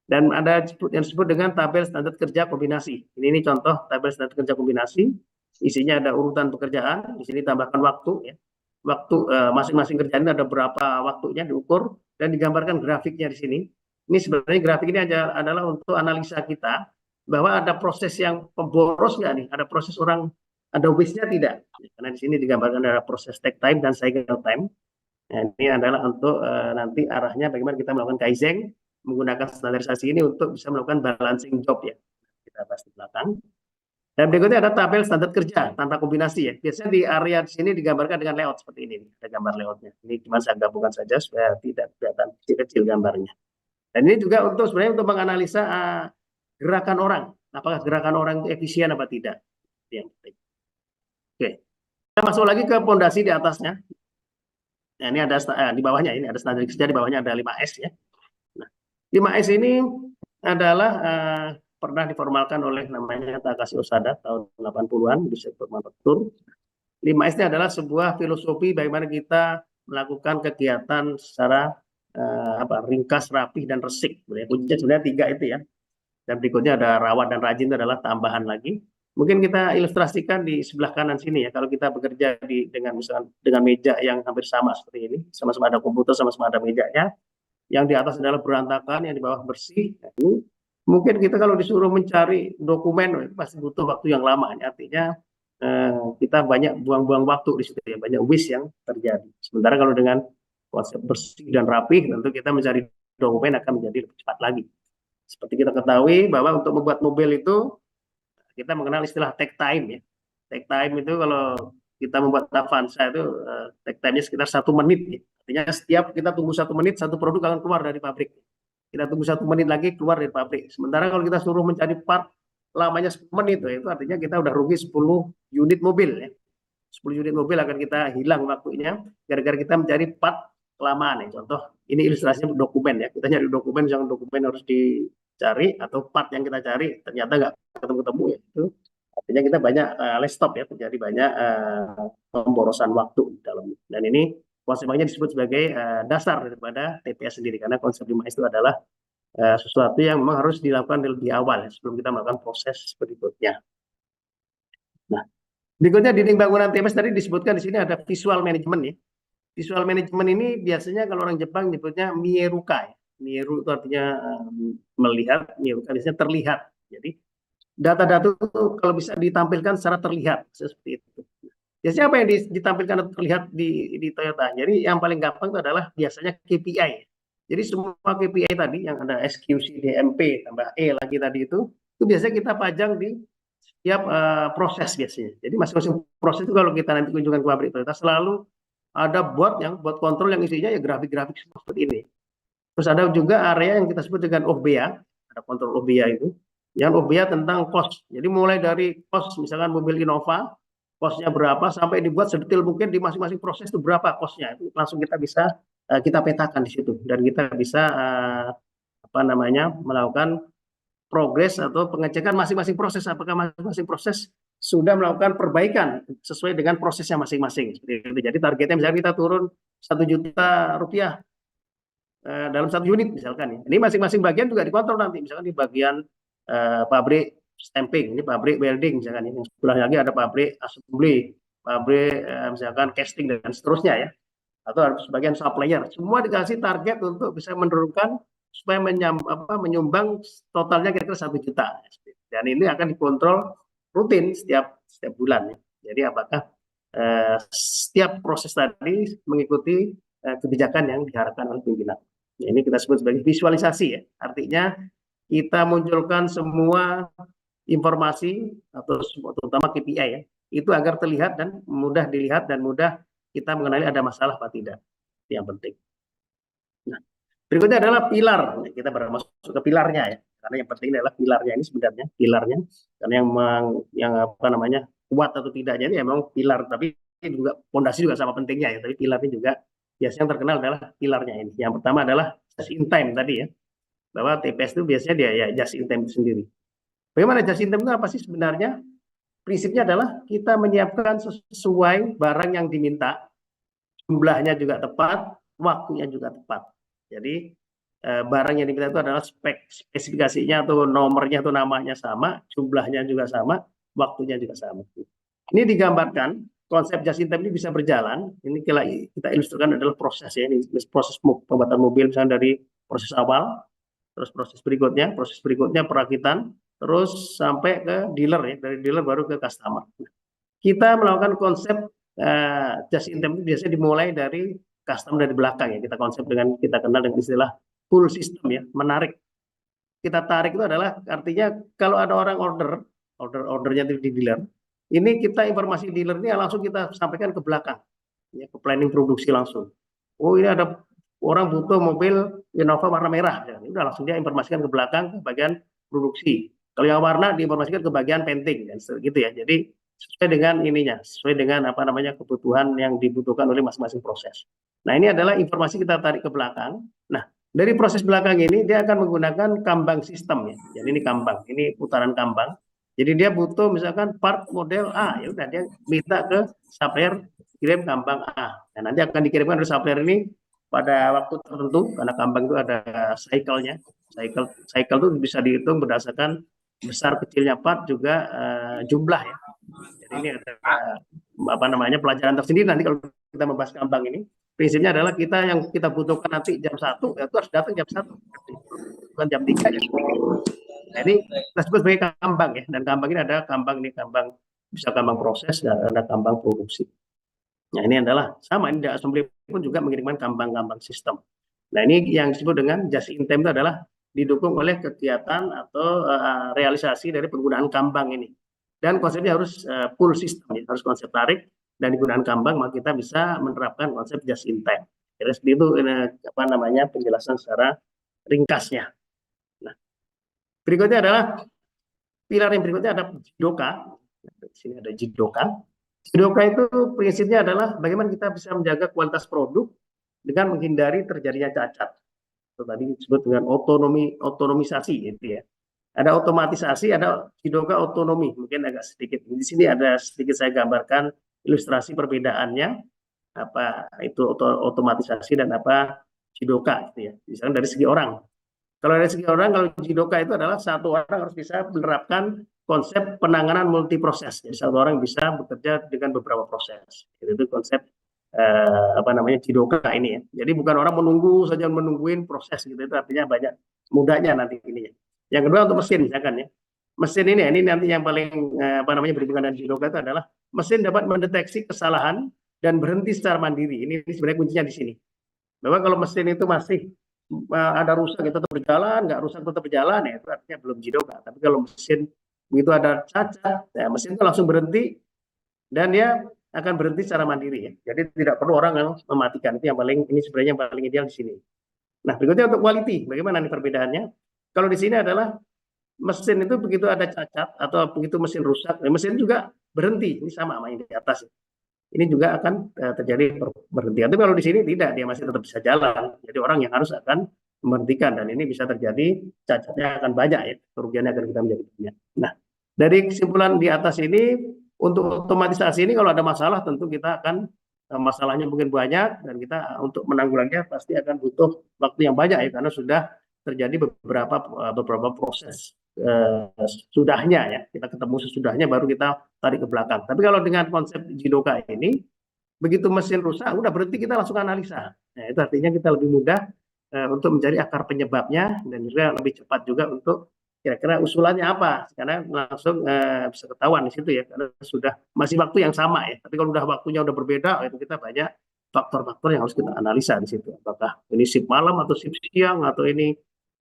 Dan ada yang disebut dengan tabel standar kerja kombinasi. Ini contoh tabel standar kerja kombinasi. Isinya ada urutan pekerjaan. Di sini tambahkan waktu ya. Waktu masing-masing kerjaan ada berapa waktunya diukur dan digambarkan grafiknya di sini. Ini sebenarnya grafik ini adalah untuk analisa kita bahwa ada proses yang pemboros nggak nih, ada proses orang Ada wish-nya tidak, karena di sini digambarkan ada proses take time dan cycle time. Nah, ini adalah untuk nanti arahnya bagaimana kita melakukan Kaizen menggunakan standarisasi ini untuk bisa melakukan balancing job ya. Kita bahas di belakang. Dan berikutnya ada tabel standar kerja tanpa kombinasi ya. Biasanya di area di sini digambarkan dengan layout seperti ini. Ada gambar layoutnya. Ini cuma saya gabungkan saja supaya tidak kelihatan kecil-kecil gambarnya. Dan ini juga untuk sebenarnya untuk menganalisa gerakan orang. Apakah gerakan orang itu efisien apa tidak. Yang penting. Oke. Kita masuk lagi ke pondasi di atasnya. Nah, ini ada di bawahnya, ini ada standar kerja, di bawahnya ada 5S ya. Nah, 5S ini adalah pernah diformalkan oleh namanya Takashi Osada tahun 80-an di sektor manufaktur. 5S ini adalah sebuah filosofi bagaimana kita melakukan kegiatan secara ringkas, rapih, dan resik. Kuncinya sebenarnya 3 itu ya. Dan berikutnya ada rawat dan rajin, itu adalah tambahan lagi. Mungkin kita ilustrasikan di sebelah kanan sini ya. Kalau kita bekerja dengan misalkan dengan meja yang hampir sama seperti ini, sama-sama ada komputer, sama-sama ada mejanya. Yang di atas adalah berantakan, yang di bawah bersih. Nah, ini mungkin kita kalau disuruh mencari dokumen pasti butuh waktu yang lama. Artinya kita banyak buang-buang waktu di situ ya, banyak waste yang terjadi. Sementara kalau dengan konsep bersih dan rapih, tentu kita mencari dokumen akan menjadi lebih cepat lagi. Seperti kita ketahui bahwa untuk membuat mobil itu kita mengenal istilah take time ya. Take time itu kalau kita membuat Avanza itu take time-nya sekitar 1 menit ya. Artinya setiap kita tunggu 1 menit, satu produk akan keluar dari pabrik. Kita tunggu 1 menit lagi keluar dari pabrik. Sementara kalau kita suruh mencari part lamanya 10 menit itu artinya kita udah rugi 10 unit mobil ya. 10 unit mobil akan kita hilang waktunya gara-gara kita mencari part kelamaan ya. Contoh ini ilustrasinya dokumen ya. Kita nyari dokumen, misalnya dokumen harus dicari atau part yang kita cari ternyata nggak ketemu-ketemu ya. Itu artinya kita banyak less stop ya, terjadi banyak pemborosan waktu di dalam. Dan ini konsepnya disebut sebagai dasar daripada TPS sendiri, karena konsep 5S itu adalah sesuatu yang memang harus dilakukan lebih awal ya, sebelum kita melakukan proses berikutnya. Nah, berikutnya dinding bangunan TPS tadi disebutkan di sini ada visual management ya. Visual management ini biasanya kalau orang Jepang nyebutnya mieruka ya. Mieru itu artinya melihat, mieruka biasanya terlihat. Jadi data-data itu kalau bisa ditampilkan secara terlihat seperti itu. Biasanya apa yang ditampilkan atau terlihat di Toyota? Jadi yang paling gampang itu adalah biasanya KPI. Jadi semua KPI tadi yang ada SQC, DMP, tambah E lagi tadi itu biasanya kita pajang di setiap proses biasanya. Jadi masing-masing proses itu kalau kita nanti kunjungan ke pabrik Toyota selalu ada bot kontrol yang isinya ya grafik-grafik seperti ini. Terus ada juga area yang kita sebut dengan OBA, ada kontrol OBA itu. Yang OBA tentang cost. Jadi mulai dari cost misalkan mobil Innova, costnya berapa sampai dibuat sedetail mungkin di masing-masing proses itu berapa costnya. Itu langsung kita bisa kita petakan di situ dan kita bisa melakukan progres atau pengecekan masing-masing proses, apakah masing-masing proses sudah melakukan perbaikan sesuai dengan prosesnya masing-masing. Jadi targetnya misalnya kita turun 1 juta rupiah dalam 1 unit misalkan ya. Ini masing-masing bagian juga dikontrol nanti, misalkan di bagian pabrik stamping, ini pabrik welding misalkan, yang sebelah lagi ada pabrik assembly, pabrik misalkan casting dan seterusnya ya, atau ada sebagian supplier, semua dikasih target untuk bisa menurunkan supaya menyumbang totalnya kira-kira 1 juta. Dan ini akan dikontrol rutin setiap bulan ya. Jadi apakah setiap proses tadi mengikuti kebijakan yang diharapkan oleh pimpinan. Nah, ini kita sebut sebagai visualisasi ya. Artinya kita munculkan semua informasi atau terutama KPI ya, itu agar terlihat dan mudah dilihat dan mudah kita mengenali ada masalah apa tidak. Itu yang penting. Nah, berikutnya adalah pilar. Kita baru masuk ke pilarnya ya. Karena yang penting adalah pilarnya ini sebenarnya, pilarnya. Karena yang kuat atau tidaknya ini memang pilar, tapi juga fondasi juga sama pentingnya ya, tapi pilarnya juga biasanya yang terkenal adalah pilarnya ini. Yang pertama adalah just in time tadi ya. Bahwa TPS itu biasanya dia ya just in time itu sendiri. Bagaimana just in time itu apa sih sebenarnya? Prinsipnya adalah kita menyiapkan sesuai barang yang diminta, jumlahnya juga tepat, waktunya juga tepat. Jadi barang yang diminta itu adalah spesifikasinya atau nomornya atau namanya sama, jumlahnya juga sama, waktunya juga sama. Ini digambarkan konsep just in time ini bisa berjalan. Ini kita ilustrasikan adalah proses ya, ini proses pembuatan mobil misalnya dari proses awal, terus proses berikutnya perakitan, terus sampai ke dealer ya, dari dealer baru ke customer. kita melakukan konsep just in time itu biasanya dimulai dari custom dari belakang ya. Kita konsep dengan kita kenal dengan istilah full system ya, menarik. Kita tarik itu adalah artinya kalau ada orang ordernya itu di dealer, ini kita informasi dealernya langsung kita sampaikan ke belakang, ya, ke planning produksi langsung. Oh ini ada orang butuh mobil Innova warna merah, ya, udah langsung dia informasikan ke belakang ke bagian produksi. Kalau yang warna diinformasikan ke bagian painting, dan gitu ya. Jadi sesuai dengan ininya, sesuai dengan apa namanya kebutuhan yang dibutuhkan oleh masing-masing proses. Nah ini adalah informasi kita tarik ke belakang. Nah dari proses belakang ini dia akan menggunakan kambang sistem ya. Jadi ini kambang, ini putaran kambang. Jadi dia butuh misalkan part model A, ya udah dia minta ke supplier kirim kambang A. Nah, nanti akan dikirimkan dari supplier ini pada waktu tertentu karena kambang itu ada cycle-nya. Cycle itu bisa dihitung berdasarkan besar kecilnya part juga jumlah ya. Jadi ini ada apa namanya pelajaran tersendiri nanti kalau kita membahas kambang ini. Prinsipnya adalah kita yang kita butuhkan nanti jam 1 itu harus datang jam 1 bukan jam 3 ya. Nah, ini kita sebut sebagai kambang ya, dan kambang ini ada kambang bisa kambang proses dan ada kambang produksi. Nah ini adalah sama, ini di assembly pun juga mengirimkan kambang-kambang sistem. Nah ini yang disebut dengan just in time itu adalah didukung oleh kegiatan atau realisasi dari penggunaan kambang ini. Dan konsepnya harus full system ya, harus konsep tarik dan digunakan kambang, maka kita bisa menerapkan konsep just in time. Jadi seperti itu apa namanya penjelasan secara ringkasnya. Nah, berikutnya adalah pilar yang berikutnya ada jidoka. Di sini ada jidoka. Jidoka itu prinsipnya adalah bagaimana kita bisa menjaga kualitas produk dengan menghindari terjadinya cacat. Itu tadi disebut dengan otonomisasi gitu ya. Ada otomatisasi, ada jidoka otonomi. Mungkin agak sedikit. Di sini ada sedikit saya gambarkan ilustrasi perbedaannya apa itu otomatisasi dan apa jidoka gitu ya. Misalnya dari segi orang. Kalau dari segi orang, kalau jidoka itu adalah satu orang harus bisa menerapkan konsep penanganan multiproses. Jadi satu orang bisa bekerja dengan beberapa proses. Itu konsep apa namanya jidoka ini ya. Jadi bukan orang menungguin proses gitu. Itu artinya banyak mudahnya nanti ini. Yang kedua untuk mesin misalkan ya. Mesin ini nanti yang paling apa namanya berhubungan dengan jidoka itu adalah mesin dapat mendeteksi kesalahan dan berhenti secara mandiri. Ini sebenarnya kuncinya di sini. Bahwa kalau mesin itu masih ada rusak itu tetap berjalan, nggak rusak tetap berjalan ya itu artinya belum jidoka. Tapi kalau mesin begitu ada cacat, ya mesin itu langsung berhenti dan dia akan berhenti secara mandiri ya. Jadi tidak perlu orang yang mematikan. Itu yang paling ini sebenarnya yang paling ideal di sini. Nah berikutnya untuk quality, bagaimana nih perbedaannya? Kalau di sini adalah mesin itu begitu ada cacat atau begitu mesin rusak, mesin juga berhenti. Ini sama yang di atas. Ini juga akan terjadi berhenti. Tapi kalau di sini tidak, dia masih tetap bisa jalan. Jadi orang yang harus akan memberhentikan dan ini bisa terjadi cacatnya akan banyak ya, kerugiannya akan kita menjadi banyak. Nah, dari kesimpulan di atas ini untuk otomatisasi ini kalau ada masalah tentu kita akan masalahnya mungkin banyak dan kita untuk menanggulanginya pasti akan butuh waktu yang banyak ya karena sudah terjadi beberapa proses sudahnya ya, kita ketemu sesudahnya baru kita tarik ke belakang. Tapi kalau dengan konsep jidoka ini begitu mesin rusak udah berhenti kita langsung analisa. Nah, itu artinya kita lebih mudah untuk mencari akar penyebabnya dan juga lebih cepat juga untuk kira-kira usulannya apa karena langsung bisa ketahuan di situ ya karena sudah masih waktu yang sama ya. Tapi kalau udah waktunya udah berbeda itu kita banyak faktor-faktor yang harus kita analisa di situ. Apakah ini shift malam atau shift siang atau ini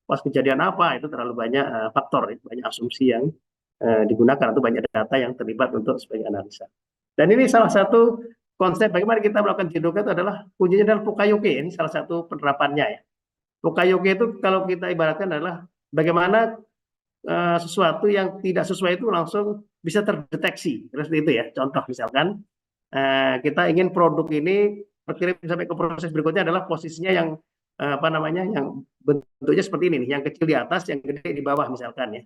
pas kejadian apa itu terlalu banyak faktor, banyak asumsi yang digunakan atau banyak data yang terlibat untuk sebagai analisa. Dan ini salah satu konsep bagaimana kita melakukan jidoka itu adalah kuncinya adalah Fukayoke. Ini salah satu penerapannya ya. Fukayoke itu kalau kita ibaratkan adalah bagaimana sesuatu yang tidak sesuai itu langsung bisa terdeteksi. Seperti itu ya. Contoh misalkan kita ingin produk ini berkirim sampai ke proses berikutnya adalah posisinya yang apa namanya yang bentuknya seperti ini nih, yang kecil di atas, yang gede di bawah misalkan ya.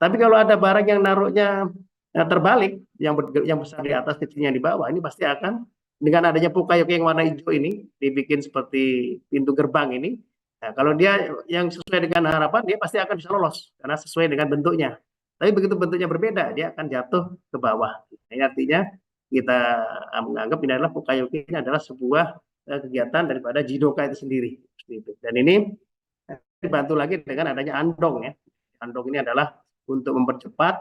Tapi kalau ada barang yang naruhnya terbalik, yang besar di atas, kecilnya di bawah, ini pasti akan dengan adanya Fukayoke yang warna hijau ini dibikin seperti pintu gerbang ini. Nah, kalau dia yang sesuai dengan harapan, dia pasti akan bisa lolos karena sesuai dengan bentuknya. Tapi begitu bentuknya berbeda, dia akan jatuh ke bawah. Ini artinya kita menganggap ini adalah Fukayoke ini adalah sebuah kegiatan daripada jidoka itu sendiri. Dan ini dibantu lagi dengan adanya andong ya. Andong ini adalah untuk mempercepat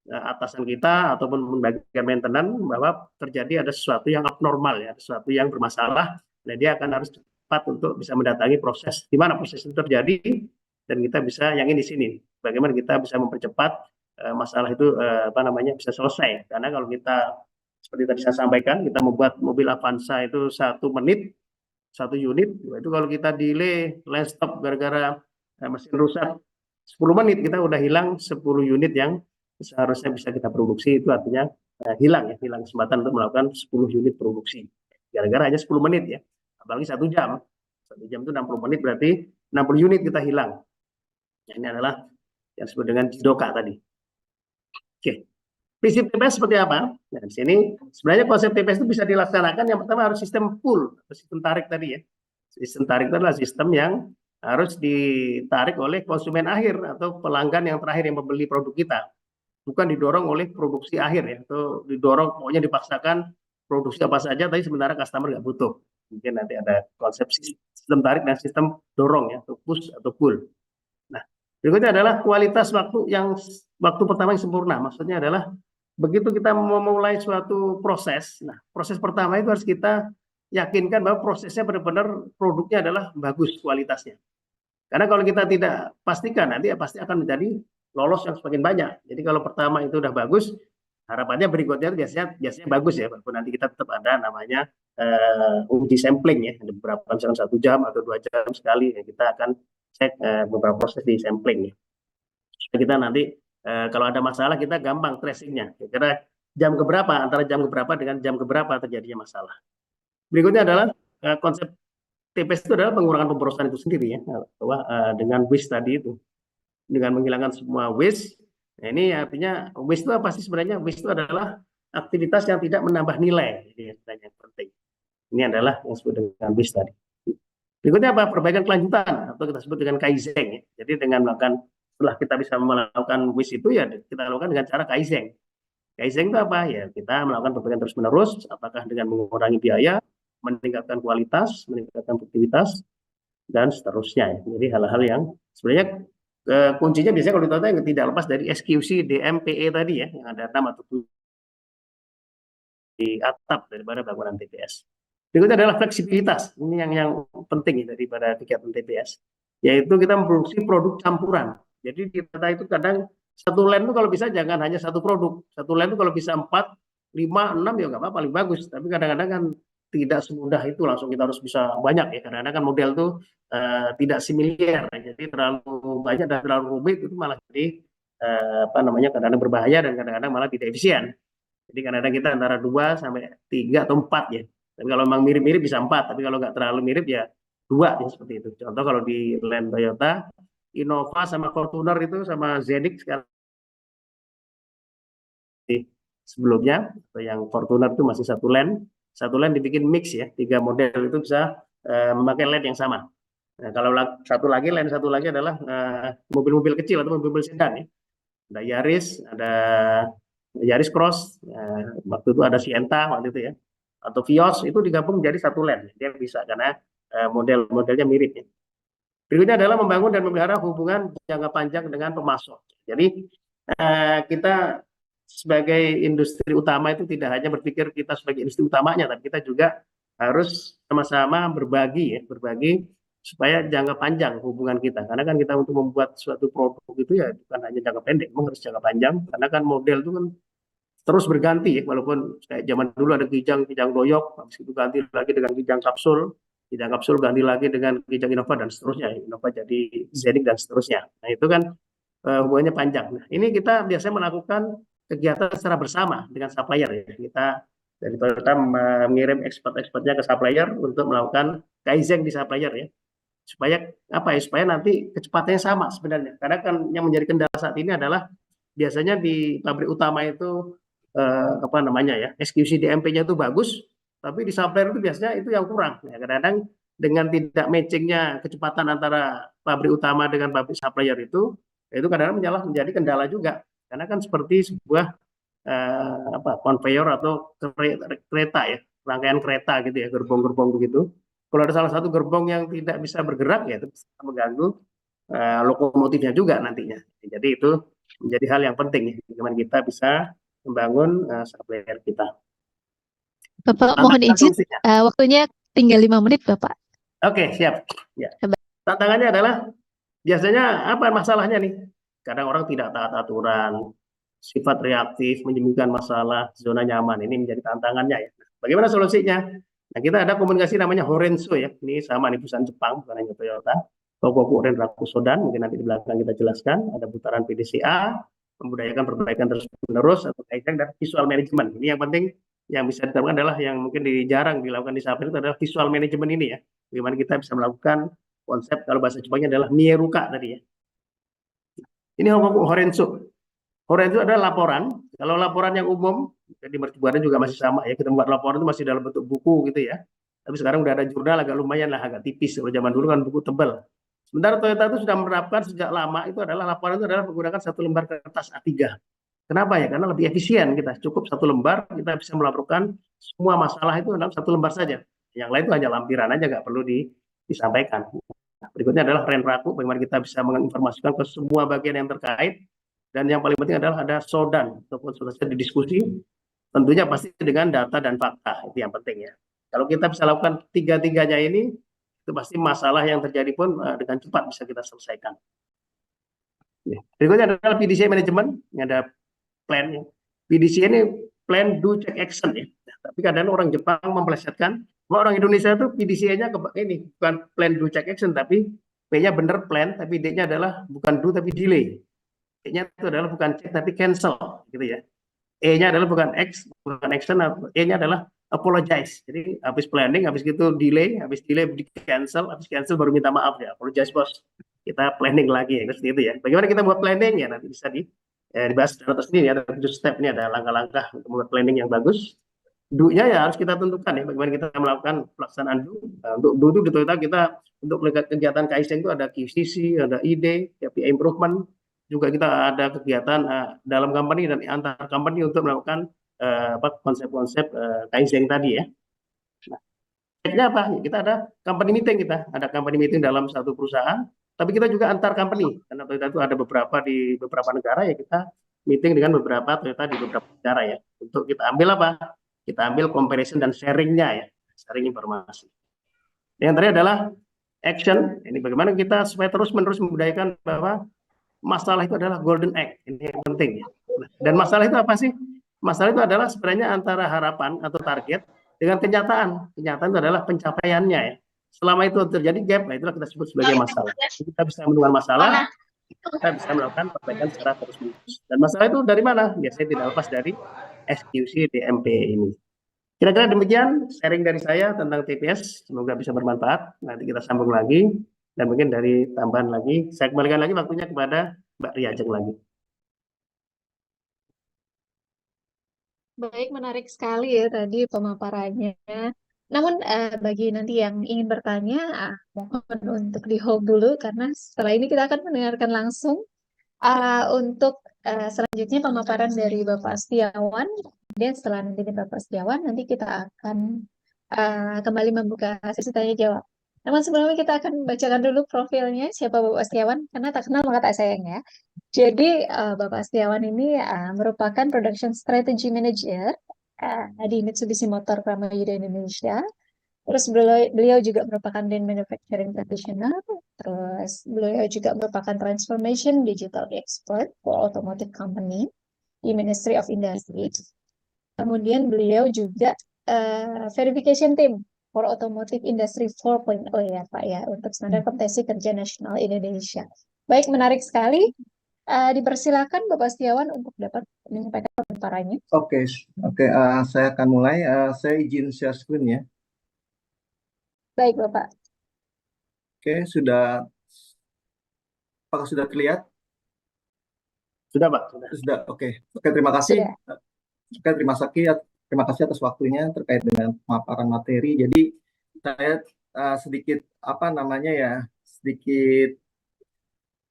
atasan kita ataupun bagian maintenance bahwa terjadi ada sesuatu yang abnormal ya, sesuatu yang bermasalah, nah dia akan harus cepat untuk bisa mendatangi proses di mana proses itu terjadi dan kita bisa yang ini di sini. Bagaimana kita bisa mempercepat masalah itu bisa selesai. Karena kalau kita seperti tadi saya sampaikan, kita membuat mobil Avanza itu 1 menit, 1 unit, itu kalau kita delay, line stop gara-gara mesin rusak 10 menit, kita udah hilang 10 unit yang seharusnya bisa kita produksi. Itu artinya hilang kesempatan untuk melakukan 10 unit produksi. Gara-gara hanya 10 menit ya, apalagi 1 jam. 1 jam itu 60 menit, berarti 60 unit kita hilang. Nah, ini adalah yang disebut dengan jidoka tadi. Oke. Prinsip TPS seperti apa? Nah, di sini sebenarnya konsep TPS itu bisa dilaksanakan. Yang pertama harus sistem pull atau sistem tarik tadi ya. Sistem tarik itu adalah sistem yang harus ditarik oleh konsumen akhir atau pelanggan yang terakhir yang membeli produk kita. Bukan didorong oleh produksi akhir ya, atau didorong pokoknya dipaksakan produksi apa saja, tapi sebenarnya customer nggak butuh. Mungkin nanti ada konsep sistem tarik dan sistem dorong ya, atau push atau pull. Nah, berikutnya adalah kualitas waktu pertama yang sempurna. Maksudnya adalah begitu kita memulai suatu proses, nah proses pertama itu harus kita yakinkan bahwa prosesnya benar-benar produknya adalah bagus kualitasnya. Karena kalau kita tidak pastikan, nanti ya pasti akan menjadi lolos yang semakin banyak. Jadi kalau pertama itu udah bagus, harapannya berikutnya biasanya bagus ya, walaupun nanti kita tetap ada namanya uji sampling ya, ada beberapa misalkan 1 jam atau 2 jam sekali ya, kita akan cek beberapa proses di sampling ya. Kita nanti kalau ada masalah kita gampang tracingnya. Kira jam keberapa, antara jam keberapa dengan jam keberapa terjadinya masalah. Berikutnya adalah konsep TPS itu adalah pengurangan pemborosan itu sendiri ya, bahwa dengan waste tadi itu, dengan menghilangkan semua waste. Nah, ini artinya waste itu apa sih sebenarnya? Waste itu adalah aktivitas yang tidak menambah nilai. Jadi yang penting. Ini adalah yang disebut dengan waste tadi. Berikutnya apa? Perbaikan kelanjutan atau kita sebut dengan kaizen ya. Jadi dengan melakukan, setelah kita bisa melakukan waste itu ya kita lakukan dengan cara kaizen. Kaizen itu apa? Ya kita melakukan perbaikan terus-menerus, apakah dengan mengurangi biaya, meningkatkan kualitas, meningkatkan produktivitas, dan seterusnya ya. Jadi hal-hal yang sebenarnya kuncinya biasanya kalau ditanya yang tidak lepas dari SQC, DMPE tadi ya, yang ada 6 atau 7 di atap daripada bangunan TPS. Berikutnya adalah fleksibilitas. Ini yang penting ya daripada kegiatan TPS, yaitu kita memproduksi produk campuran. Jadi kita itu kadang satu line itu kalau bisa jangan hanya satu produk. Satu line itu kalau bisa 4, 5, 6 ya nggak apa-apa, paling bagus. Tapi kadang-kadang kan tidak semudah itu langsung kita harus bisa banyak ya. Kadang-kadang kan model itu tidak similar. Jadi terlalu banyak dan terlalu rumit itu malah jadi kadang-kadang berbahaya dan kadang-kadang malah tidak efisien. Jadi kadang-kadang kita antara 2 sampai 3 atau 4 ya. Tapi kalau memang mirip-mirip bisa 4, tapi kalau nggak terlalu mirip ya 2 ya, seperti itu. Contoh kalau di line Toyota, Innova sama Fortuner itu sama Zenix sekarang sebelumnya, atau yang Fortuner itu masih satu line dibikin mix ya, 3 model itu bisa memakai line yang sama. Nah, kalau line satu lagi adalah mobil-mobil kecil atau mobil-mobil sedan ya. Ada Yaris Cross, waktu itu ada Sienta waktu itu ya, atau Vios, itu digabung menjadi satu line. Dia bisa karena model-modelnya mirip ya. Berikutnya adalah membangun dan memelihara hubungan jangka panjang dengan pemasok. Jadi kita sebagai industri utama itu tidak hanya berpikir kita sebagai industri utamanya, tapi kita juga harus sama-sama berbagi supaya jangka panjang hubungan kita. Karena kan kita untuk membuat suatu produk itu ya bukan hanya jangka pendek, memang harus jangka panjang. Karena kan model itu kan terus berganti ya, walaupun kayak zaman dulu ada kijang doyok, habis itu ganti lagi dengan kijang kapsul ganti lagi dengan kijang Innova dan seterusnya. Innova jadi Zenix dan seterusnya. Nah itu kan hubungannya panjang. Nah ini kita biasanya melakukan kegiatan secara bersama dengan supplier ya. Kita dari Toyota mengirim expert-expertnya ke supplier untuk melakukan kaizen di supplier ya. Supaya apa ya? Supaya nanti kecepatannya sama sebenarnya. Karena kan yang menjadi kendala saat ini adalah biasanya di pabrik utama itu SQC DMP-nya itu bagus, tapi di supplier itu biasanya itu yang kurang. Ya, kadang-kadang dengan tidak matchingnya kecepatan antara pabrik utama dengan pabrik supplier itu kadang-kadang menjadi kendala juga. Karena kan seperti sebuah konveyor atau kereta ya, rangkaian kereta gitu ya, gerbong-gerbong begitu. Kalau ada salah satu gerbong yang tidak bisa bergerak ya itu bisa mengganggu lokomotifnya juga nantinya. Jadi itu menjadi hal yang penting ya, bagaimana kita bisa membangun supplier kita. Bapak mohon Tantangan izin, solusinya. waktunya tinggal 5 menit, Bapak. Oke, siap. Ya. Tantangannya adalah biasanya apa masalahnya nih? Kadang orang tidak taat aturan, sifat reaktif, menyembunyikan masalah, zona nyaman. Ini menjadi tantangannya ya. Bagaimana solusinya? Nah, kita ada komunikasi namanya Horenso ya. Ini sama nih perusahaan Jepang, bukan hanya Toyota. Tokoku Renraku Sodan, mungkin nanti di belakang kita jelaskan. Ada putaran PDCA, membudayakan perbaikan terus-menerus, atau kaitan dan visual management. Ini yang penting yang bisa diterapkan adalah yang mungkin jarang dilakukan di Sapir itu adalah visual management ini ya. Bagaimana kita bisa melakukan konsep, kalau bahasa Jepangnya adalah mieruka tadi ya. Ini Horenso. Horenso adalah laporan. Kalau laporan yang umum, di Mercubuana juga masih sama ya. Kita membuat laporan itu masih dalam bentuk buku gitu ya. Tapi sekarang udah ada jurnal agak lumayan lah, agak tipis. Kalau zaman dulu kan buku tebal. Sementara Toyota itu sudah menerapkan sejak lama, itu adalah laporan itu adalah menggunakan 1 lembar kertas A3. Kenapa ya? Karena lebih efisien kita. Cukup 1 lembar, kita bisa melaporkan semua masalah itu dalam 1 lembar saja. Yang lain itu hanya lampiran aja, nggak perlu disampaikan. Nah, berikutnya adalah Renraku, bagaimana kita bisa menginformasikan ke semua bagian yang terkait. Dan yang paling penting adalah ada sodan, atau konsultasi di diskusi, tentunya pasti dengan data dan fakta. Itu yang penting ya. Kalau kita bisa lakukan tiga-tiganya ini, itu pasti masalah yang terjadi pun dengan cepat bisa kita selesaikan. Berikutnya adalah PDCA management, ini ada plan. PDCA ini plan do check action ya. Tapi kadang orang Jepang mempelesetkan, orang Indonesia itu PDCA-nya ini bukan plan do check action, tapi P-nya bener plan, tapi D-nya adalah bukan do tapi delay. E-nya itu adalah bukan check tapi cancel gitu ya. E-nya adalah bukan action, E-nya adalah apologize. Jadi habis planning, habis gitu delay, habis delay di cancel, habis cancel baru minta maaf ya. Apologize bos. Kita planning lagi ya, seperti itu ya. Bagaimana kita buat planning ya, nanti bisa dibahas secara tersendiri ya. Ada 7 step, ini ada langkah-langkah untuk membuat planning yang bagus. Do-nya ya harus kita tentukan ya, bagaimana kita melakukan pelaksanaan do. Untuk do itu di Toyota kita untuk kegiatan Kaizen itu ada QCC, ada ID, KPI improvement, juga kita ada kegiatan dalam company dan antar company untuk melakukan konsep-konsep Kaizen tadi ya. Nah, checknya apa? Kita ada company meeting, kita ada company meeting dalam satu perusahaan, tapi kita juga antar company, karena Toyota itu ada beberapa di beberapa negara ya, kita meeting dengan beberapa Toyota di beberapa negara ya, untuk kita ambil apa? Kita ambil comparison dan sharingnya ya, sharing informasi. Yang terakhir adalah action. Ini bagaimana kita supaya terus-menerus membudayakan bahwa masalah itu adalah golden egg. Ini yang penting ya. Dan masalah itu apa sih? Masalah itu adalah sebenarnya antara harapan atau target dengan kenyataan. Kenyataan itu adalah pencapaiannya ya. Selama itu terjadi gap, nah itulah kita sebut sebagai masalah. Kita bisa menemukan masalah, kita bisa melakukan perbaikan secara terus-menerus. Dan masalah itu dari mana? Biasanya tidak lepas dari eksekusi DMP ini. Kira-kira demikian sharing dari saya tentang TPS. Semoga bisa bermanfaat. Nanti kita sambung lagi. Dan mungkin dari tambahan lagi, saya kembalikan lagi waktunya kepada Mbak Riajeng lagi. Baik, menarik sekali ya tadi pemaparannya. Namun bagi nanti yang ingin bertanya, mohon untuk di-hold dulu karena setelah ini kita akan mendengarkan langsung untuk selanjutnya pemaparan dari Bapak Setiawan. Kemudian setelah nanti Bapak Setiawan, nanti kita akan kembali membuka sesi tanya jawab. Namun sebelumnya kita akan bacakan dulu profilnya siapa Bapak Setiawan, karena tak kenal maka tak sayang ya. Jadi Bapak Setiawan ini merupakan Production Strategy Manager di Mitsubishi Motor Pramoyuda Indonesia. Terus beliau juga merupakan Lean Manufacturing Practitioner. Terus beliau juga merupakan Transformation Digital Expert for Automotive Company di Ministry of Industry. Kemudian beliau juga Verification Team for Automotive Industry 4.0 ya Pak ya, untuk standar kompetensi kerja nasional Indonesia. Baik, menarik sekali. Dipersilakan Bapak Setiawan untuk dapat menyampaikan pemaparannya. Oke, saya akan mulai. Saya izin share screen ya. Baik, Bapak. Oke, apakah sudah terlihat? Sudah, Pak. Sudah. Oke, terima kasih. Sudah. Terima kasih atas waktunya terkait dengan pemaparan materi. Jadi saya sedikit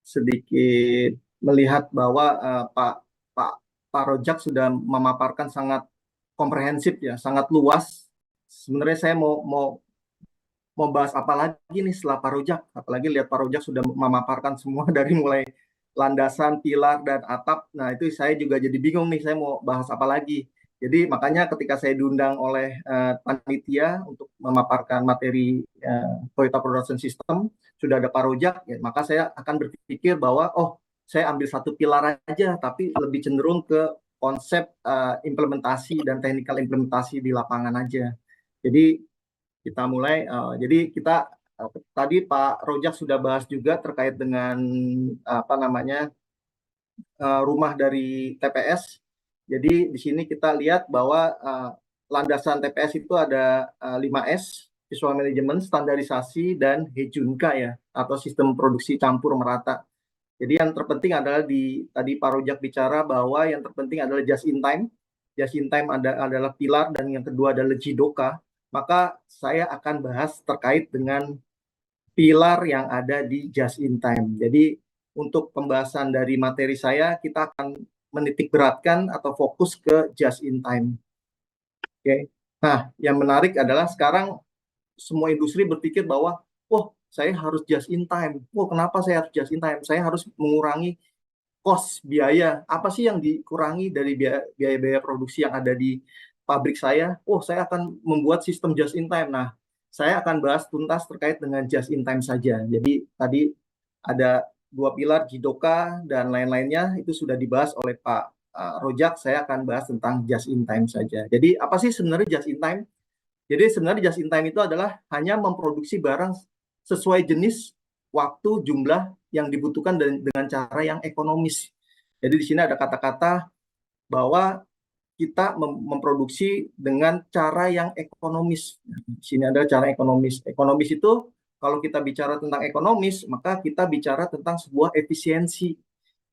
sedikit melihat bahwa Pak Rojak sudah memaparkan sangat komprehensif ya, sangat luas. Sebenarnya saya mau bahas apa lagi nih setelah Pak Rojak, apalagi lihat Pak Rojak sudah memaparkan semua dari mulai landasan, pilar, dan atap. Nah, itu saya juga jadi bingung nih, saya mau bahas apa lagi. Jadi makanya ketika saya diundang oleh panitia untuk memaparkan materi Toyota Production System, sudah ada Pak Rojak, ya, maka saya akan berpikir bahwa, oh, saya ambil satu pilar aja, tapi lebih cenderung ke konsep implementasi dan teknikal implementasi di lapangan aja. Jadi kita mulai, jadi kita tadi Pak Rojak sudah bahas juga terkait dengan apa namanya rumah dari TPS. Jadi di sini kita lihat bahwa landasan TPS itu ada 5S, Visual Management, Standarisasi, dan Hejunka ya, atau sistem produksi campur merata. Jadi yang terpenting adalah tadi Pak Rojak bicara bahwa yang terpenting adalah just in time. Just in time adalah pilar, dan yang kedua adalah Jidoka. Maka saya akan bahas terkait dengan pilar yang ada di just in time. Jadi untuk pembahasan dari materi saya, kita akan menitik beratkan atau fokus ke just in time. Oke. Nah, yang menarik adalah sekarang semua industri berpikir bahwa, oh, saya harus just in time. Oh, kenapa saya harus just in time? Saya harus mengurangi cost, biaya. Apa sih yang dikurangi dari biaya-biaya produksi yang ada di pabrik saya? Oh, saya akan membuat sistem just in time. Nah, saya akan bahas tuntas terkait dengan just in time saja. Jadi tadi ada dua pilar, Jidoka dan lain-lainnya, itu sudah dibahas oleh Pak Rojak. Saya akan bahas tentang just in time saja. Jadi apa sih sebenarnya just in time? Jadi sebenarnya just in time itu adalah hanya memproduksi barang sesuai jenis, waktu, jumlah yang dibutuhkan dengan cara yang ekonomis. Jadi di sini ada kata-kata bahwa kita memproduksi dengan cara yang ekonomis. Di sini ada cara ekonomis. Ekonomis itu kalau kita bicara tentang ekonomis, maka kita bicara tentang sebuah efisiensi,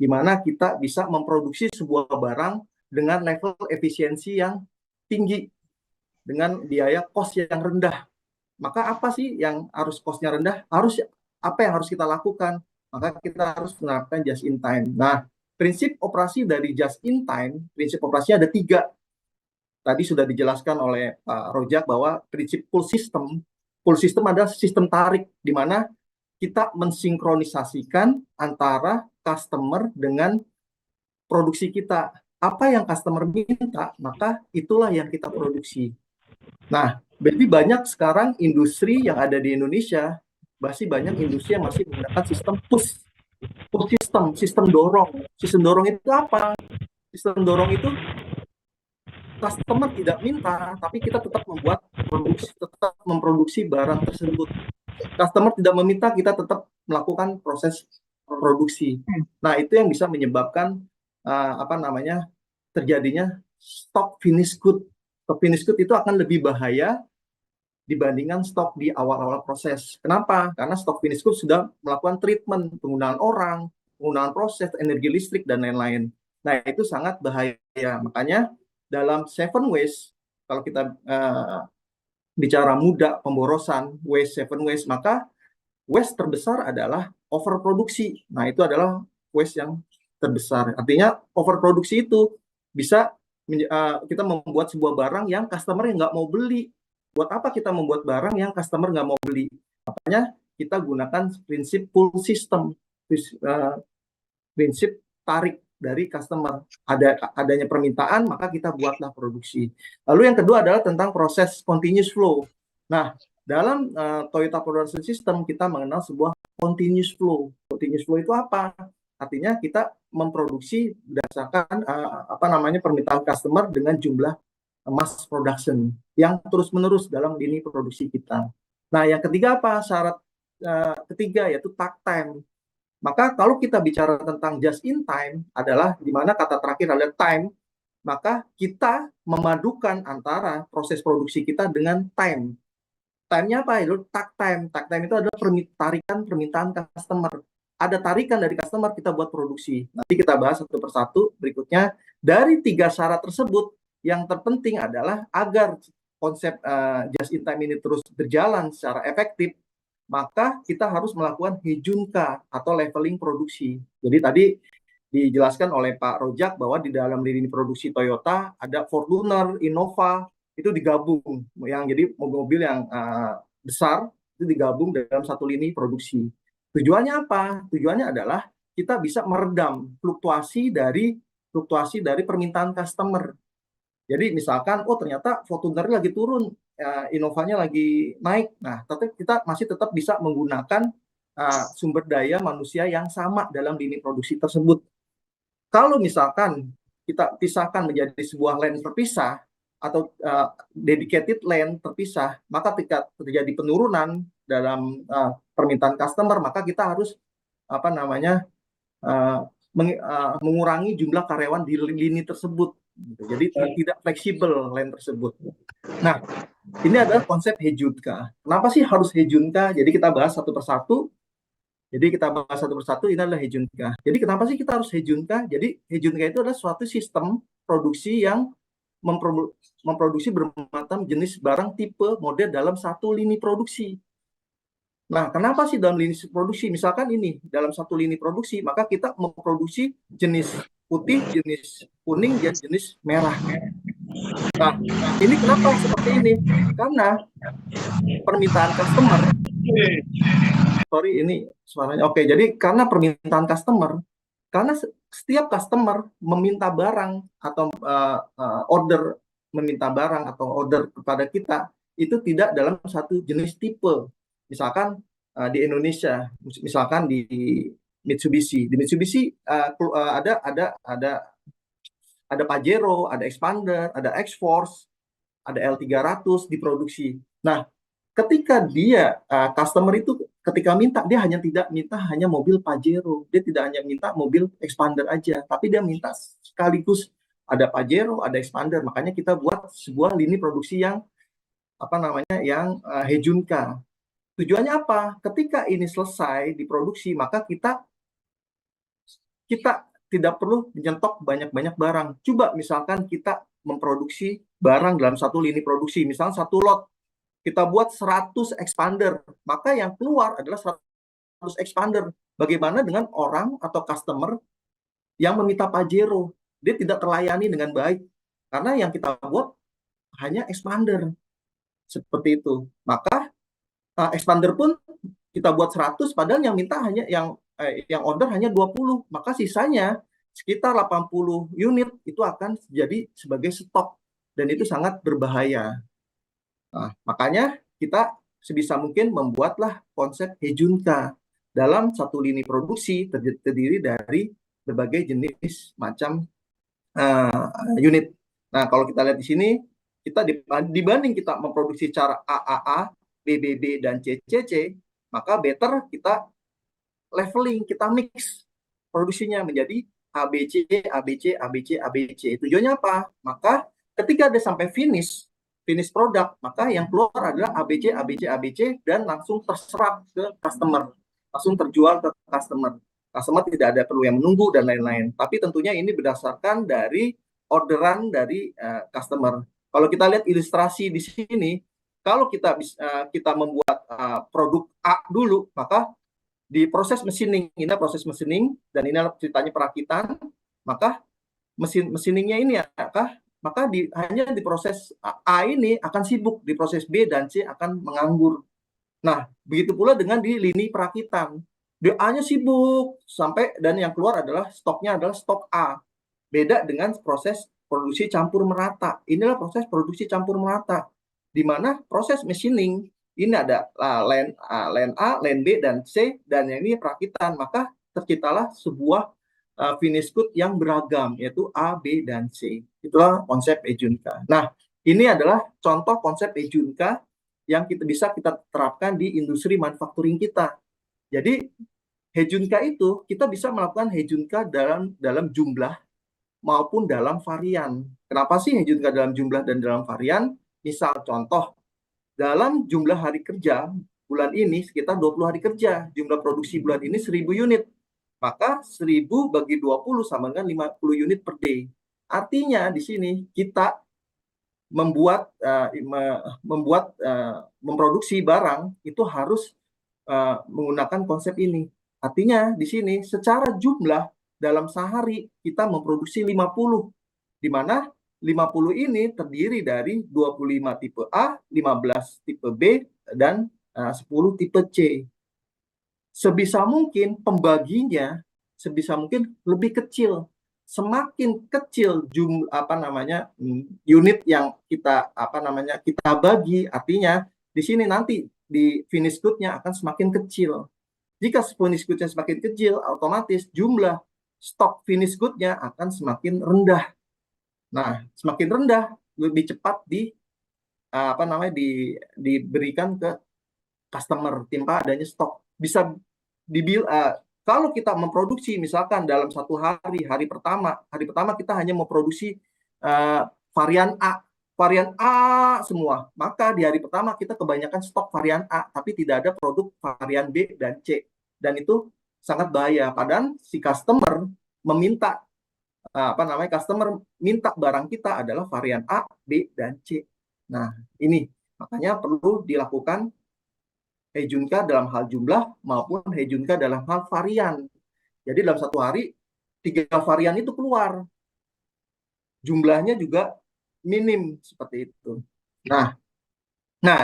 di mana kita bisa memproduksi sebuah barang dengan level efisiensi yang tinggi, dengan biaya cost yang rendah. Maka apa sih yang harus cost-nya rendah? Apa yang harus kita lakukan? Maka kita harus menerapkan just in time. Nah, prinsip operasi dari just in time, prinsip operasinya ada 3. Tadi sudah dijelaskan oleh Pak Rojak bahwa prinsip pull system. Pull system adalah sistem tarik, di mana kita mensinkronisasikan antara customer dengan produksi kita. Apa yang customer minta, maka itulah yang kita produksi. Nah, berarti banyak sekarang industri yang ada di Indonesia, masih banyak industri yang masih menggunakan sistem push system, sistem dorong. Sistem dorong itu apa? Sistem dorong itu customer tidak minta, tapi kita tetap memproduksi barang tersebut. Customer tidak meminta, kita tetap melakukan proses produksi. Nah, itu yang bisa menyebabkan terjadinya stock finish good. Stock finish good itu akan lebih bahaya dibandingkan stok di awal-awal proses. Kenapa? Karena stok finish good sudah melakukan treatment, penggunaan orang, penggunaan proses, energi listrik, dan lain-lain. Nah, itu sangat bahaya. Makanya dalam 7 ways, kalau kita bicara mudah pemborosan, waste 7 ways, maka waste terbesar adalah overproduksi. Nah, itu adalah waste yang terbesar. Artinya overproduksi itu bisa kita membuat sebuah barang yang customer yang nggak mau beli. Buat apa kita membuat barang yang customer nggak mau beli? Makanya kita gunakan prinsip pull system, prinsip tarik dari customer. Adanya permintaan, maka kita buatlah produksi. Lalu yang kedua adalah tentang proses continuous flow. Nah, dalam Toyota Production System kita mengenal sebuah continuous flow. Continuous flow itu apa? Artinya kita memproduksi berdasarkan permintaan customer dengan jumlah mass production yang terus-menerus dalam lini produksi kita. Nah, yang ketiga apa? Syarat ketiga yaitu takt time. Maka kalau kita bicara tentang just in time adalah di mana kata terakhir adalah time, maka kita memadukan antara proses produksi kita dengan time. Time-nya apa? Itu takt time. Takt time itu adalah tarikan permintaan customer. Ada tarikan dari customer, kita buat produksi. Nanti kita bahas satu persatu berikutnya. Dari 3 syarat tersebut, yang terpenting adalah agar konsep just in time ini terus berjalan secara efektif, maka kita harus melakukan hejunka atau leveling produksi. Jadi tadi dijelaskan oleh Pak Rojak bahwa di dalam lini produksi Toyota ada Fortuner, Innova, itu digabung. Jadi mobil yang besar itu digabung dalam satu lini produksi. Tujuannya apa? Tujuannya adalah kita bisa meredam fluktuasi dari permintaan customer. Jadi misalkan, oh ternyata Fortuner lagi turun, Innovanya lagi naik. Nah, tapi kita masih tetap bisa menggunakan sumber daya manusia yang sama dalam lini produksi tersebut. Kalau misalkan kita pisahkan menjadi sebuah lane terpisah atau dedicated lane terpisah, maka ketika terjadi penurunan dalam permintaan customer, maka kita harus mengurangi jumlah karyawan di lini tersebut. Jadi tidak fleksibel lane tersebut. Nah, ini adalah konsep Hejunka. Kenapa sih harus Hejunka? Jadi kita bahas satu persatu. Ini adalah Hejunka. Jadi kenapa sih kita harus Hejunka? Jadi Hejunka itu adalah suatu sistem produksi yang memproduksi bermacam jenis barang tipe model dalam satu lini produksi. Nah, kenapa sih dalam lini produksi? Misalkan ini, dalam satu lini produksi, maka kita memproduksi jenis putih, jenis kuning, dan jenis merah. Nah, ini kenapa seperti ini? Karena permintaan customer, sorry ini suaranya, oke, jadi karena permintaan customer, karena setiap customer meminta barang atau meminta barang atau order kepada kita, itu tidak dalam satu jenis tipe. Misalkan di Indonesia, misalkan di Mitsubishi, ada Pajero, ada Expander, ada X-Force, ada L300 diproduksi. Nah, ketika dia customer itu ketika minta, dia tidak minta hanya mobil Pajero, dia tidak hanya minta mobil Expander aja, tapi dia minta sekaligus ada Pajero, ada Expander. Makanya kita buat sebuah lini produksi yang Hejunka. Tujuannya apa? Ketika ini selesai diproduksi, maka kita tidak perlu menyetok banyak-banyak barang. Coba misalkan kita memproduksi barang dalam satu lini produksi, misalnya satu lot, kita buat 100 expander, maka yang keluar adalah 100 expander. Bagaimana dengan orang atau customer yang meminta Pajero? Dia tidak terlayani dengan baik, karena yang kita buat hanya expander. Seperti itu. Maka expander pun kita buat 100, padahal yang minta hanya yang order hanya 20, maka sisanya sekitar 80 unit itu akan jadi sebagai stok, dan itu sangat berbahaya. Nah, makanya kita sebisa mungkin membuatlah konsep Hejunka. Dalam satu lini produksi terdiri dari berbagai jenis macam unit. Nah, kalau kita lihat di sini, kita dibanding kita memproduksi cara AAA, BBB, dan CCC, maka better kita leveling, kita mix produksinya menjadi ABC, ABC, ABC, ABC. Tujuannya apa? Maka ketika ada sampai finish produk, maka yang keluar adalah ABC, ABC, ABC, dan langsung terserap ke customer, langsung terjual ke customer. Customer tidak ada perlu yang menunggu dan lain-lain. Tapi tentunya ini berdasarkan dari orderan dari customer. Kalau kita lihat ilustrasi di sini, kalau kita membuat produk A dulu, maka di proses machining, ini proses machining, dan ini ceritanya perakitan, maka machiningnya ini maka hanya di proses A ini akan sibuk, di proses B dan C akan menganggur. Nah, begitu pula dengan di lini perakitan. Di A-nya sibuk sampai, dan yang keluar adalah stoknya adalah stok A. Beda dengan proses produksi campur merata. Inilah proses produksi campur merata, di mana proses machining ini ada lane A, lane B, dan C, dan yang ini perakitan. Maka terciptalah sebuah finish good yang beragam, yaitu A, B, dan C. Itulah konsep Hejunka. Nah, ini adalah contoh konsep Hejunka yang bisa kita terapkan di industri manufacturing kita. Jadi, Hejunka itu, kita bisa melakukan Hejunka dalam jumlah maupun dalam varian. Kenapa sih Hejunka dalam jumlah dan dalam varian? Misal contoh, dalam jumlah hari kerja bulan ini sekitar 20 hari kerja, jumlah produksi bulan ini 1000 unit. Maka 1000 bagi 20 sama dengan 50 unit per day. Artinya di sini kita memproduksi barang itu harus menggunakan konsep ini. Artinya di sini secara jumlah dalam sehari kita memproduksi 50, di mana 50 ini terdiri dari 25 tipe A, 15 tipe B, dan 10 tipe C. Sebisa mungkin pembaginya sebisa mungkin lebih kecil. Semakin kecil unit yang kita kita bagi, artinya di sini nanti di finish good-nya akan semakin kecil. Jika finish good-nya semakin kecil, otomatis jumlah stok finish good-nya akan semakin rendah. Nah, semakin rendah lebih cepat diberikan ke customer tanpa adanya stok. Bisa kalau kita memproduksi misalkan dalam satu hari pertama kita hanya memproduksi varian A semua, maka di hari pertama kita kebanyakan stok varian A tapi tidak ada produk varian B dan C, dan itu sangat bahaya. Padahal si customer meminta minta barang kita adalah varian A, B, dan C. Nah, ini makanya perlu dilakukan Hejunka dalam hal jumlah maupun Hejunka dalam hal varian. Jadi dalam satu hari 3 varian itu keluar. Jumlahnya juga minim seperti itu. Nah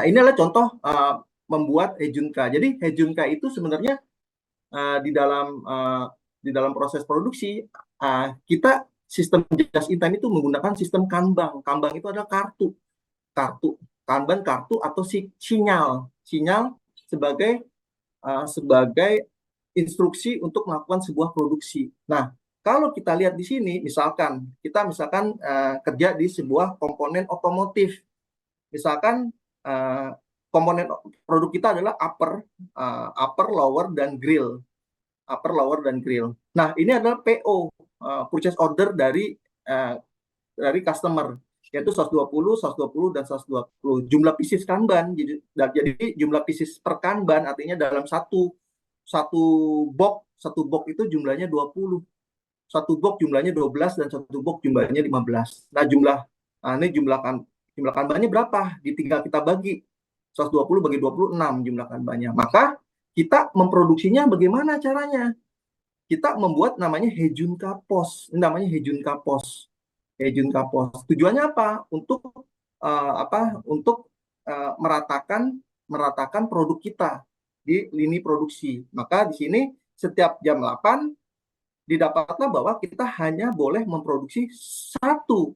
ini adalah contoh membuat Hejunka. Jadi Hejunka itu sebenarnya di dalam proses produksi kita sistem just in time itu menggunakan sistem Kanban. Kanban itu adalah kartu. Kanban kartu atau sinyal sebagai instruksi untuk melakukan sebuah produksi. Nah, kalau kita lihat di sini, misalkan kerja di sebuah komponen otomotif, misalkan komponen produk kita adalah upper, lower, dan grill. Nah, ini adalah PO, purchase order dari customer, yaitu 120, dan 120. Jumlah pieces Kanban, jadi jumlah pieces per Kanban artinya dalam satu box itu jumlahnya 20. Satu box jumlahnya 12 dan satu box jumlahnya 15. Nah, ini jumlah Kanbannya berapa? Tinggal kita bagi 120 bagi 26 jumlah Kanbannya. Maka kita memproduksinya bagaimana caranya? Kita membuat namanya Hejunka POS. Ini namanya Hejunka POS. Tujuannya apa? Untuk meratakan produk kita di lini produksi. Maka di sini setiap jam 8 didapatlah bahwa kita hanya boleh memproduksi satu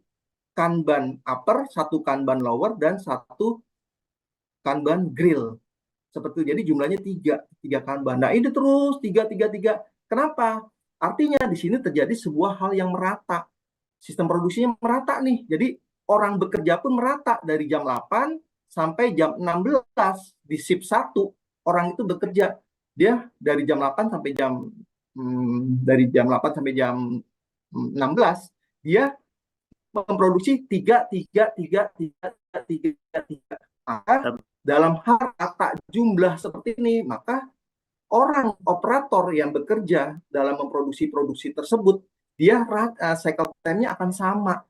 Kanban upper, satu Kanban lower, dan satu Kanban grill. Seperti itu. Jadi jumlahnya 3 Kanban. Nah, ini terus 3. Kenapa? Artinya di sini terjadi sebuah hal yang merata. Sistem produksinya merata nih. Jadi orang bekerja pun merata dari jam 8 sampai jam 16 di shift 1 orang itu bekerja. Dia dari jam 8 sampai jam 16 dia memproduksi 3. Maka dalam hal rata jumlah seperti ini, maka orang operator yang bekerja dalam memproduksi produksi tersebut, dia cycle time-nya akan sama,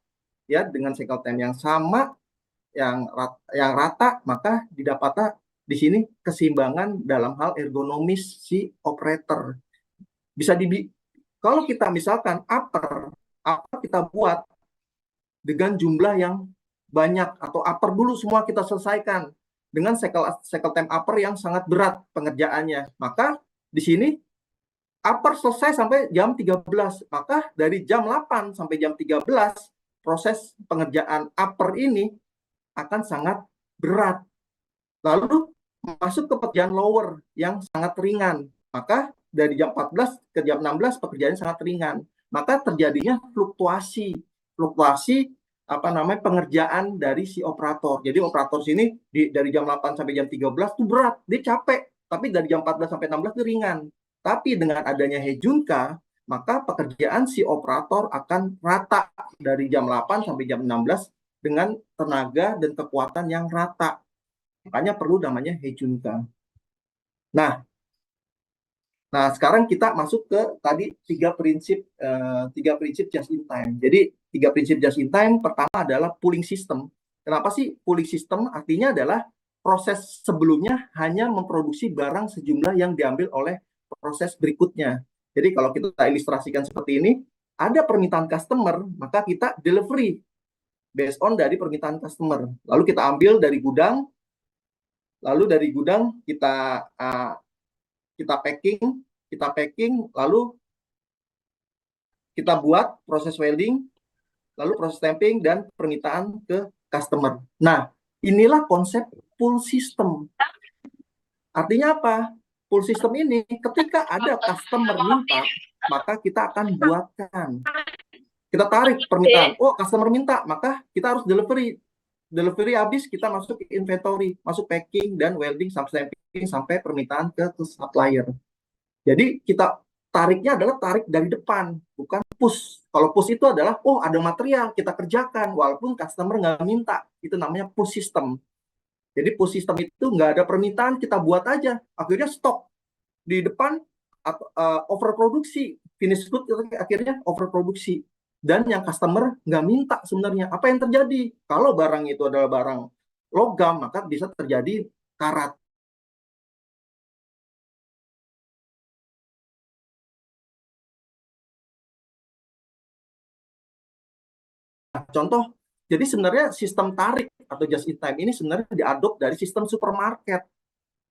ya, dengan cycle time yang sama, yang rata, maka didapatlah di sini keseimbangan dalam hal ergonomis si operator. Kalau kita misalkan upper kita buat dengan jumlah yang banyak, atau upper dulu semua kita selesaikan dengan cycle time upper yang sangat berat pengerjaannya, maka di sini upper selesai sampai jam 13. Maka dari jam 8 sampai jam 13 proses pengerjaan upper ini akan sangat berat. Lalu masuk ke pekerjaan lower yang sangat ringan. Maka dari jam 14 ke jam 16 pekerjaannya sangat ringan. Maka terjadinya fluktuasi pengerjaan dari si operator. Jadi operator sini dari jam 8 sampai jam 13 itu berat, dia capek. Tapi dari jam 14 sampai 16 itu ringan. Tapi dengan adanya Hejunka, maka pekerjaan si operator akan rata dari jam 8 sampai jam 16 dengan tenaga dan kekuatan yang rata. Makanya perlu namanya Hejunka. Nah, sekarang kita masuk ke tadi 3 prinsip just in time. Jadi 3 prinsip just in time, pertama adalah pooling system. Kenapa sih pooling system? Artinya adalah proses sebelumnya hanya memproduksi barang sejumlah yang diambil oleh proses berikutnya. Jadi kalau kita ilustrasikan seperti ini, ada permintaan customer, maka kita delivery based on dari permintaan customer. Lalu kita ambil dari gudang, lalu dari gudang kita packing, lalu Kita buat proses welding, lalu proses stamping dan permintaan ke customer. Nah, inilah konsep full system. Artinya apa? Full system ini ketika ada customer minta, maka kita akan buatkan. Kita tarik permintaan. Oh, customer minta, maka kita harus delivery. Delivery habis, kita masuk ke inventory, masuk packing dan welding sampai stamping sampai permintaan ke supplier. Jadi kita tariknya adalah tarik dari depan, bukan push. Kalau push itu adalah, oh ada material, kita kerjakan, walaupun customer nggak minta. Itu namanya push system. Jadi push system itu nggak ada permintaan, kita buat aja. Akhirnya stok di depan, overproduksi. Finish good akhirnya overproduksi. Dan yang customer nggak minta sebenarnya. Apa yang terjadi? Kalau barang itu adalah barang logam, maka bisa terjadi karat. Contoh, jadi sebenarnya sistem tarik atau just in time ini sebenarnya diadop dari sistem supermarket.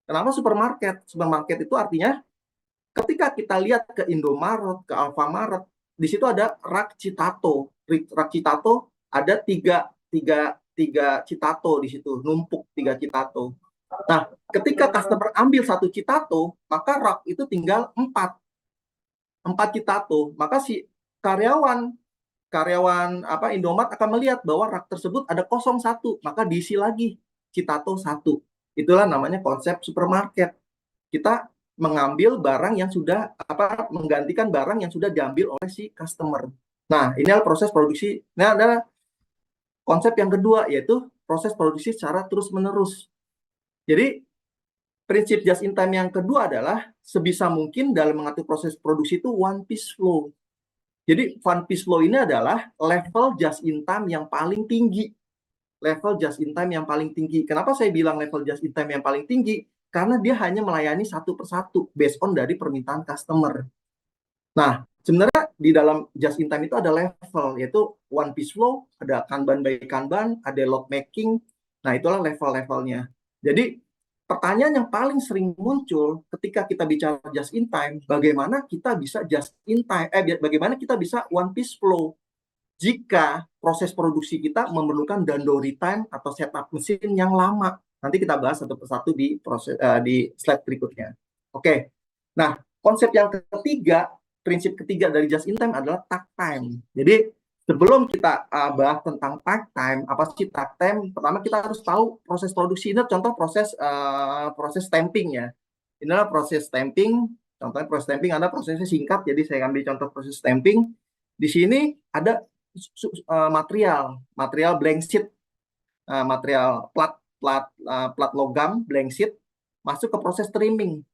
Kenapa supermarket? Supermarket itu artinya ketika kita lihat ke Indomaret, ke Alfamaret, di situ ada rak Citato. Rak Citato ada tiga Citato di situ, numpuk 3 Citato. Nah, ketika customer ambil 1 Citato, maka rak itu tinggal 4 Citato. Maka si karyawan Indomaret akan melihat bahwa rak tersebut ada kosong 1, maka diisi lagi Citato 1. Itulah namanya konsep supermarket. Kita mengambil barang yang sudah menggantikan barang yang sudah diambil oleh si customer. Nah, ini adalah proses produksi. Nah, adalah konsep yang kedua, yaitu proses produksi secara terus-menerus. Jadi, prinsip just in time yang kedua adalah sebisa mungkin dalam mengatur proses produksi itu one piece flow. Jadi one piece flow ini adalah level just in time yang paling tinggi. Level just in time yang paling tinggi. Kenapa saya bilang level just in time yang paling tinggi? Karena dia hanya melayani satu persatu based on dari permintaan customer. Nah, sebenarnya di dalam just in time itu ada level, yaitu one piece flow, ada Kanban by Kanban, ada lot making. Nah, itulah level-levelnya. Jadi pertanyaan yang paling sering muncul ketika kita bicara just in time, bagaimana kita bisa just in time, bagaimana kita bisa one piece flow jika proses produksi kita memerlukan dandori time atau setup mesin yang lama. Nanti kita bahas satu persatu di slide berikutnya. Oke. Nah, konsep yang ketiga, prinsip ketiga dari just in time adalah takt time. Jadi sebelum kita bahas tentang takt time, apa sih takt time? Pertama kita harus tahu proses produksi. Ini contoh proses stamping ya. Inilah proses stamping. Contohnya proses stamping ada prosesnya singkat, jadi saya ambil contoh proses stamping. Di sini ada material blank sheet, material plat logam blank sheet masuk ke proses trimming,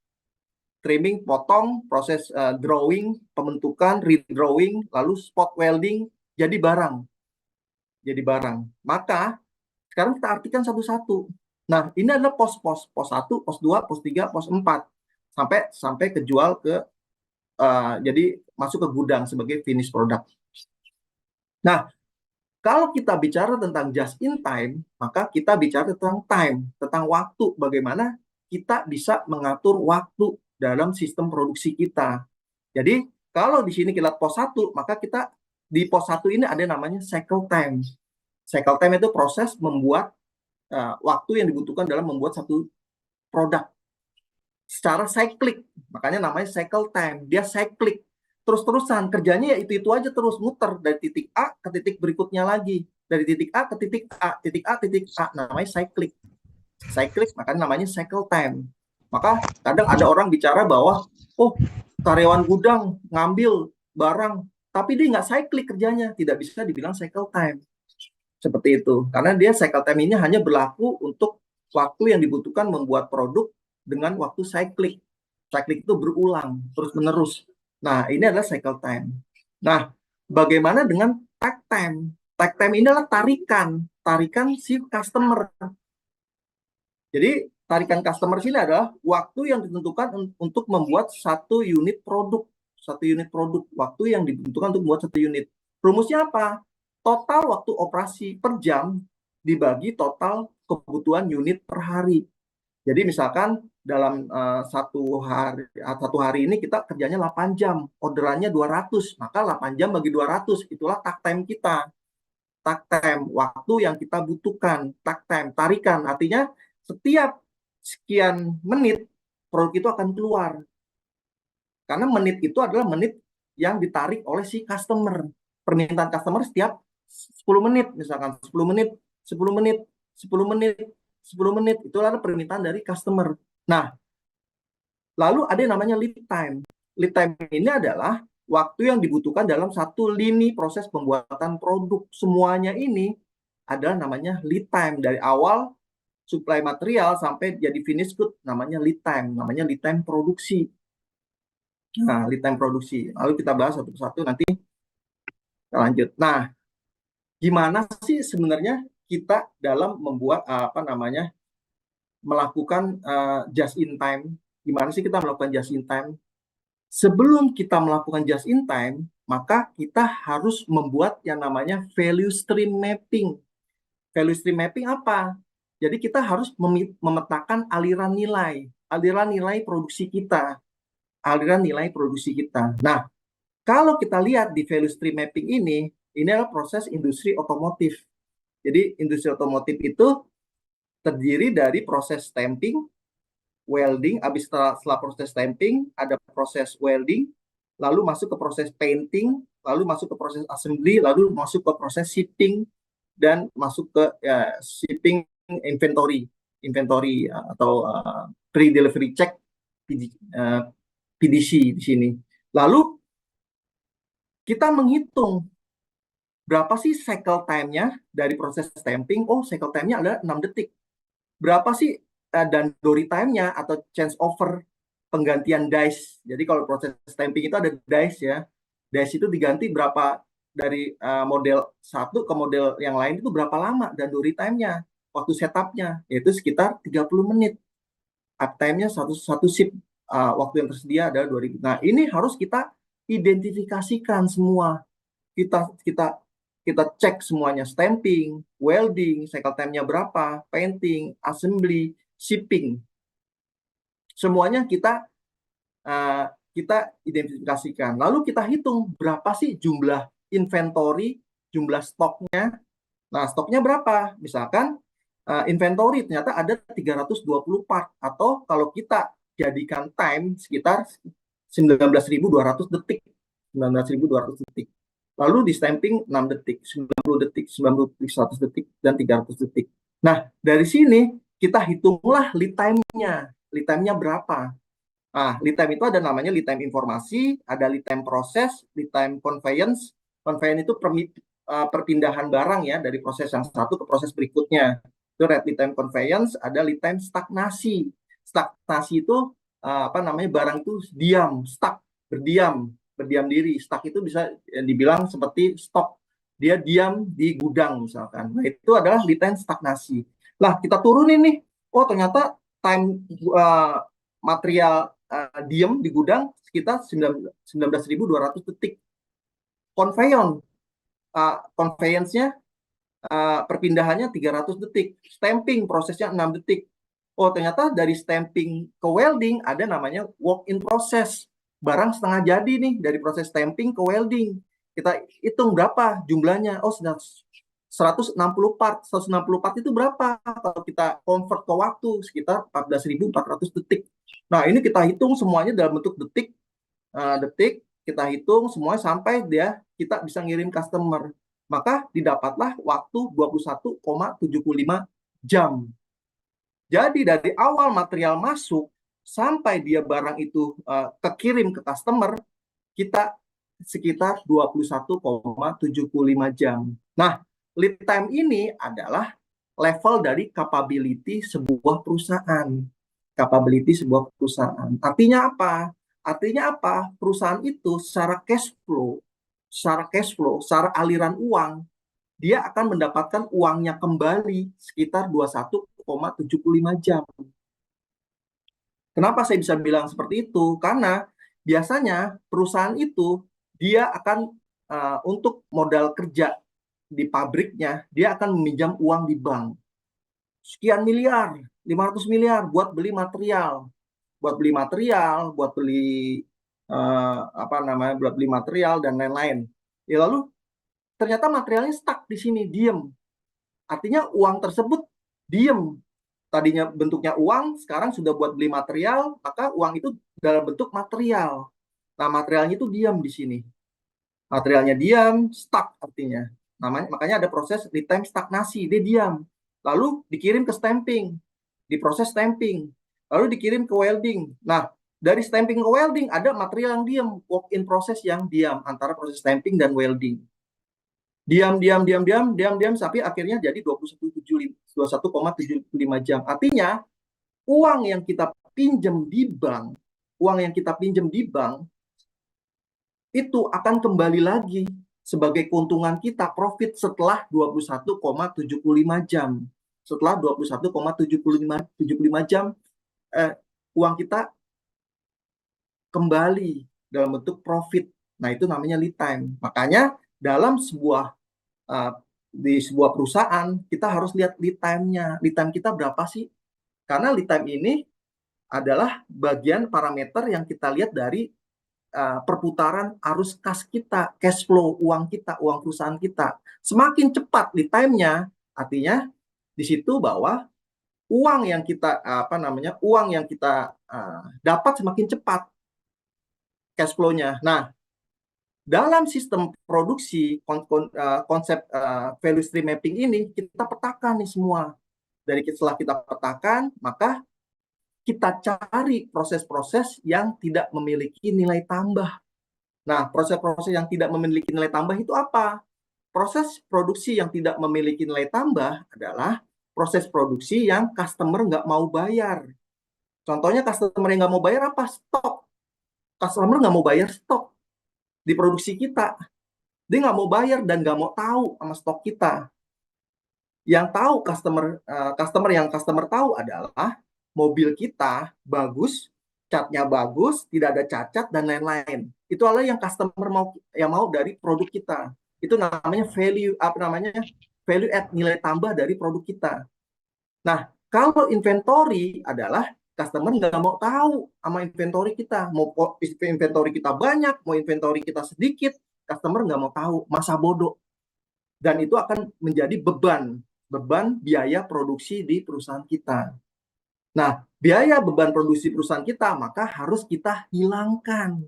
potong, proses drawing, pembentukan, redrawing, lalu spot welding, jadi barang. Maka sekarang kita artikan satu-satu. Nah, ini adalah pos 1, pos 2, pos 3, pos 4 sampai kejual ke jadi masuk ke gudang sebagai finish product. Nah, kalau kita bicara tentang just in time, maka kita bicara tentang time, tentang waktu, bagaimana kita bisa mengatur waktu dalam sistem produksi kita. Jadi, kalau di sini kita pos 1, maka kita di pos 1 ini ada namanya cycle time. Cycle time itu proses membuat waktu yang dibutuhkan dalam membuat satu produk secara cyclic, makanya namanya cycle time. Dia cyclic, terus-terusan kerjanya ya itu aja, terus muter dari titik A ke titik berikutnya lagi, dari titik A ke titik A, namanya cyclic, makanya namanya cycle time. Maka kadang ada orang bicara bahwa karyawan gudang ngambil barang tapi dia nggak cyclic kerjanya, tidak bisa dibilang cycle time seperti itu, karena dia cycle time ini hanya berlaku untuk waktu yang dibutuhkan membuat produk dengan waktu cyclic itu berulang terus-menerus. Nah, ini adalah cycle time. Nah, bagaimana dengan takt time? Takt time ini adalah tarikan si customer. Jadi, tarikan customer sini adalah waktu yang ditentukan untuk membuat satu unit produk. Waktu yang ditentukan untuk membuat satu unit. Rumusnya apa? Total waktu operasi per jam dibagi total kebutuhan unit per hari. Jadi misalkan dalam satu hari ini kita kerjanya 8 jam, orderannya 200, maka 8 jam bagi 200 itulah takt time kita. Takt time, waktu yang kita butuhkan, takt time, tarikan, artinya setiap sekian menit produk itu akan keluar. Karena menit itu adalah menit yang ditarik oleh si customer. Permintaan customer setiap 10 menit, misalkan 10 menit, 10 menit, 10 menit, 10 menit, itu adalah permintaan dari customer. Nah, lalu ada yang namanya lead time. Lead time ini adalah waktu yang dibutuhkan dalam satu lini proses pembuatan produk. Semuanya ini adalah namanya lead time. Dari awal supply material sampai jadi finish good, namanya lead time produksi. Nah, lead time produksi. Lalu kita bahas satu persatu, nanti kita lanjut. Nah, gimana sih sebenarnya kita dalam membuat melakukan just in time? Gimana sih kita melakukan just in time? Sebelum kita melakukan just in time, maka kita harus membuat yang namanya value stream mapping. Value stream mapping apa? Jadi kita harus memetakan aliran nilai produksi kita. Nah, kalau kita lihat di value stream mapping ini adalah proses industri otomotif. Jadi industri otomotif itu terdiri dari proses stamping, welding, habis setelah proses stamping ada proses welding, lalu masuk ke proses painting, lalu masuk ke proses assembly, lalu masuk ke proses shipping, dan masuk ke shipping inventory atau pre-delivery check, PDC di sini. Lalu kita menghitung berapa sih cycle time-nya dari proses stamping. Oh, cycle time-nya adalah 6 detik. Berapa sih dan dori time-nya atau change over, penggantian dice. Jadi kalau proses stamping itu ada dice ya. Dice itu diganti berapa dari model satu ke model yang lain itu berapa lama, dan dori time-nya, waktu setup-nya yaitu sekitar 30 menit. Uptime-nya satu shift, waktu yang tersedia adalah 2000. Nah, ini harus kita identifikasikan semua. Kita cek semuanya, stamping, welding, cycle time-nya berapa, painting, assembly, shipping. Semuanya kita identifikasikan. Lalu kita hitung berapa sih jumlah inventory, jumlah stoknya. Nah, stoknya berapa? Misalkan inventory ternyata ada 320 part, atau kalau kita jadikan time sekitar 19.200 detik. 19.200 detik. Lalu di stamping 6 detik, 90 detik, 90 detik, 100 detik, dan 300 detik. Nah, dari sini kita hitunglah lead time-nya. Lead time-nya berapa? Nah, lead time itu ada namanya lead time informasi, ada lead time proses, lead time conveyance. Conveyance itu perpindahan barang ya, dari proses yang satu ke proses berikutnya. Itu lead time conveyance, ada lead time stagnasi. Stagnasi itu barang itu diam, stuck, berdiam diri. Stuck itu bisa dibilang seperti stok, dia diam di gudang misalkan. Nah, itu adalah lead time stagnasi. Lah, kita turunin nih, oh ternyata time material diam di gudang sekitar 19.200 detik. Conveyance-nya perpindahannya 300 detik. Stamping prosesnya 6 detik. Oh, ternyata dari stamping ke welding ada namanya work in process. Barang setengah jadi nih dari proses stamping ke welding. Kita hitung berapa jumlahnya. Oh, 160 part. 160 part itu berapa? Kalau kita convert ke waktu sekitar 14.400 detik. Nah, ini kita hitung semuanya dalam bentuk detik. Kita hitung semuanya sampai kita bisa ngirim customer. Maka didapatlah waktu 21,75 jam. Jadi dari awal material masuk sampai dia barang itu kekirim ke customer, kita sekitar 21,75 jam. Nah, lead time ini adalah level dari capability sebuah perusahaan. Artinya apa? Perusahaan itu secara cash flow, secara aliran uang, dia akan mendapatkan uangnya kembali sekitar 21,75 jam. Kenapa saya bisa bilang seperti itu? Karena biasanya perusahaan itu dia akan untuk modal kerja di pabriknya, dia akan meminjam uang di bank. Sekian miliar, 500 miliar buat beli material. buat beli material, buat beli buat beli material dan lain-lain. Ya lalu ternyata materialnya stuck di sini, diem. Artinya uang tersebut diem. Tadinya bentuknya uang, sekarang sudah buat beli material, maka uang itu dalam bentuk material. Nah, materialnya itu diam di sini. Materialnya diam, stuck artinya. Makanya ada proses lead time stagnasi, dia diam. Lalu dikirim ke stamping, diproses stamping, lalu dikirim ke welding. Nah, dari stamping ke welding ada material yang diam, work in process yang diam antara proses stamping dan welding. Diam sampai akhirnya jadi 21,75 jam. Artinya uang yang kita pinjam di bank, itu akan kembali lagi sebagai keuntungan kita profit setelah 21,75 jam. Setelah 21,75 jam uang kita kembali dalam bentuk profit. Nah, itu namanya lead time. Makanya dalam di sebuah perusahaan kita harus lihat lead time-nya. Lead time kita berapa sih? Karena lead time ini adalah bagian parameter yang kita lihat dari perputaran arus kas kita, cash flow uang kita, uang perusahaan kita. Semakin cepat lead time-nya, artinya di situ bahwa uang yang kita dapat semakin cepat cash flow-nya. Nah, dalam sistem produksi konsep value stream mapping ini kita petakan nih semua. Setelah kita petakan, maka kita cari proses-proses yang tidak memiliki nilai tambah. Nah, proses-proses yang tidak memiliki nilai tambah itu apa? Proses produksi yang tidak memiliki nilai tambah adalah proses produksi yang customer nggak mau bayar. Contohnya customer yang nggak mau bayar apa? Stok. Customer nggak mau bayar stok di produksi kita. Dia nggak mau bayar dan nggak mau tahu sama stok kita. Yang tahu customer tahu adalah mobil kita bagus, catnya bagus, tidak ada cacat dan lain-lain. Itu adalah yang customer mau dari produk kita. Itu namanya value add, nilai tambah dari produk kita. Nah, kalau inventory adalah customer nggak mau tahu sama inventory kita. Mau inventory kita banyak, mau inventory kita sedikit, customer nggak mau tahu, masa bodoh. Dan itu akan menjadi beban biaya produksi di perusahaan kita. Nah, biaya beban produksi perusahaan kita maka harus kita hilangkan.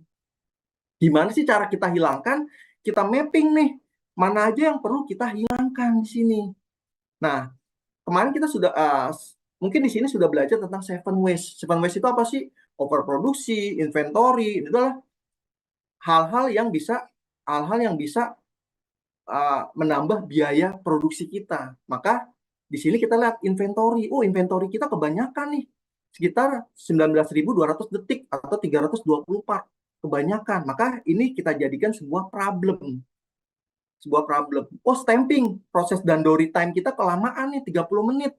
Gimana sih cara kita hilangkan? Kita mapping nih, mana aja yang perlu kita hilangkan di sini. Nah, kemarin kita sudah mungkin di sini sudah belajar tentang 7 waste. 7 waste itu apa sih? Overproduksi, inventory, itu adalah hal-hal yang bisa menambah biaya produksi kita. Maka di sini kita lihat inventory. Oh, inventory kita kebanyakan nih. Sekitar 19.200 detik atau 324. Kebanyakan. Maka ini kita jadikan sebuah problem. Oh, stamping. Proses dandori time kita kelamaan nih, 30 menit.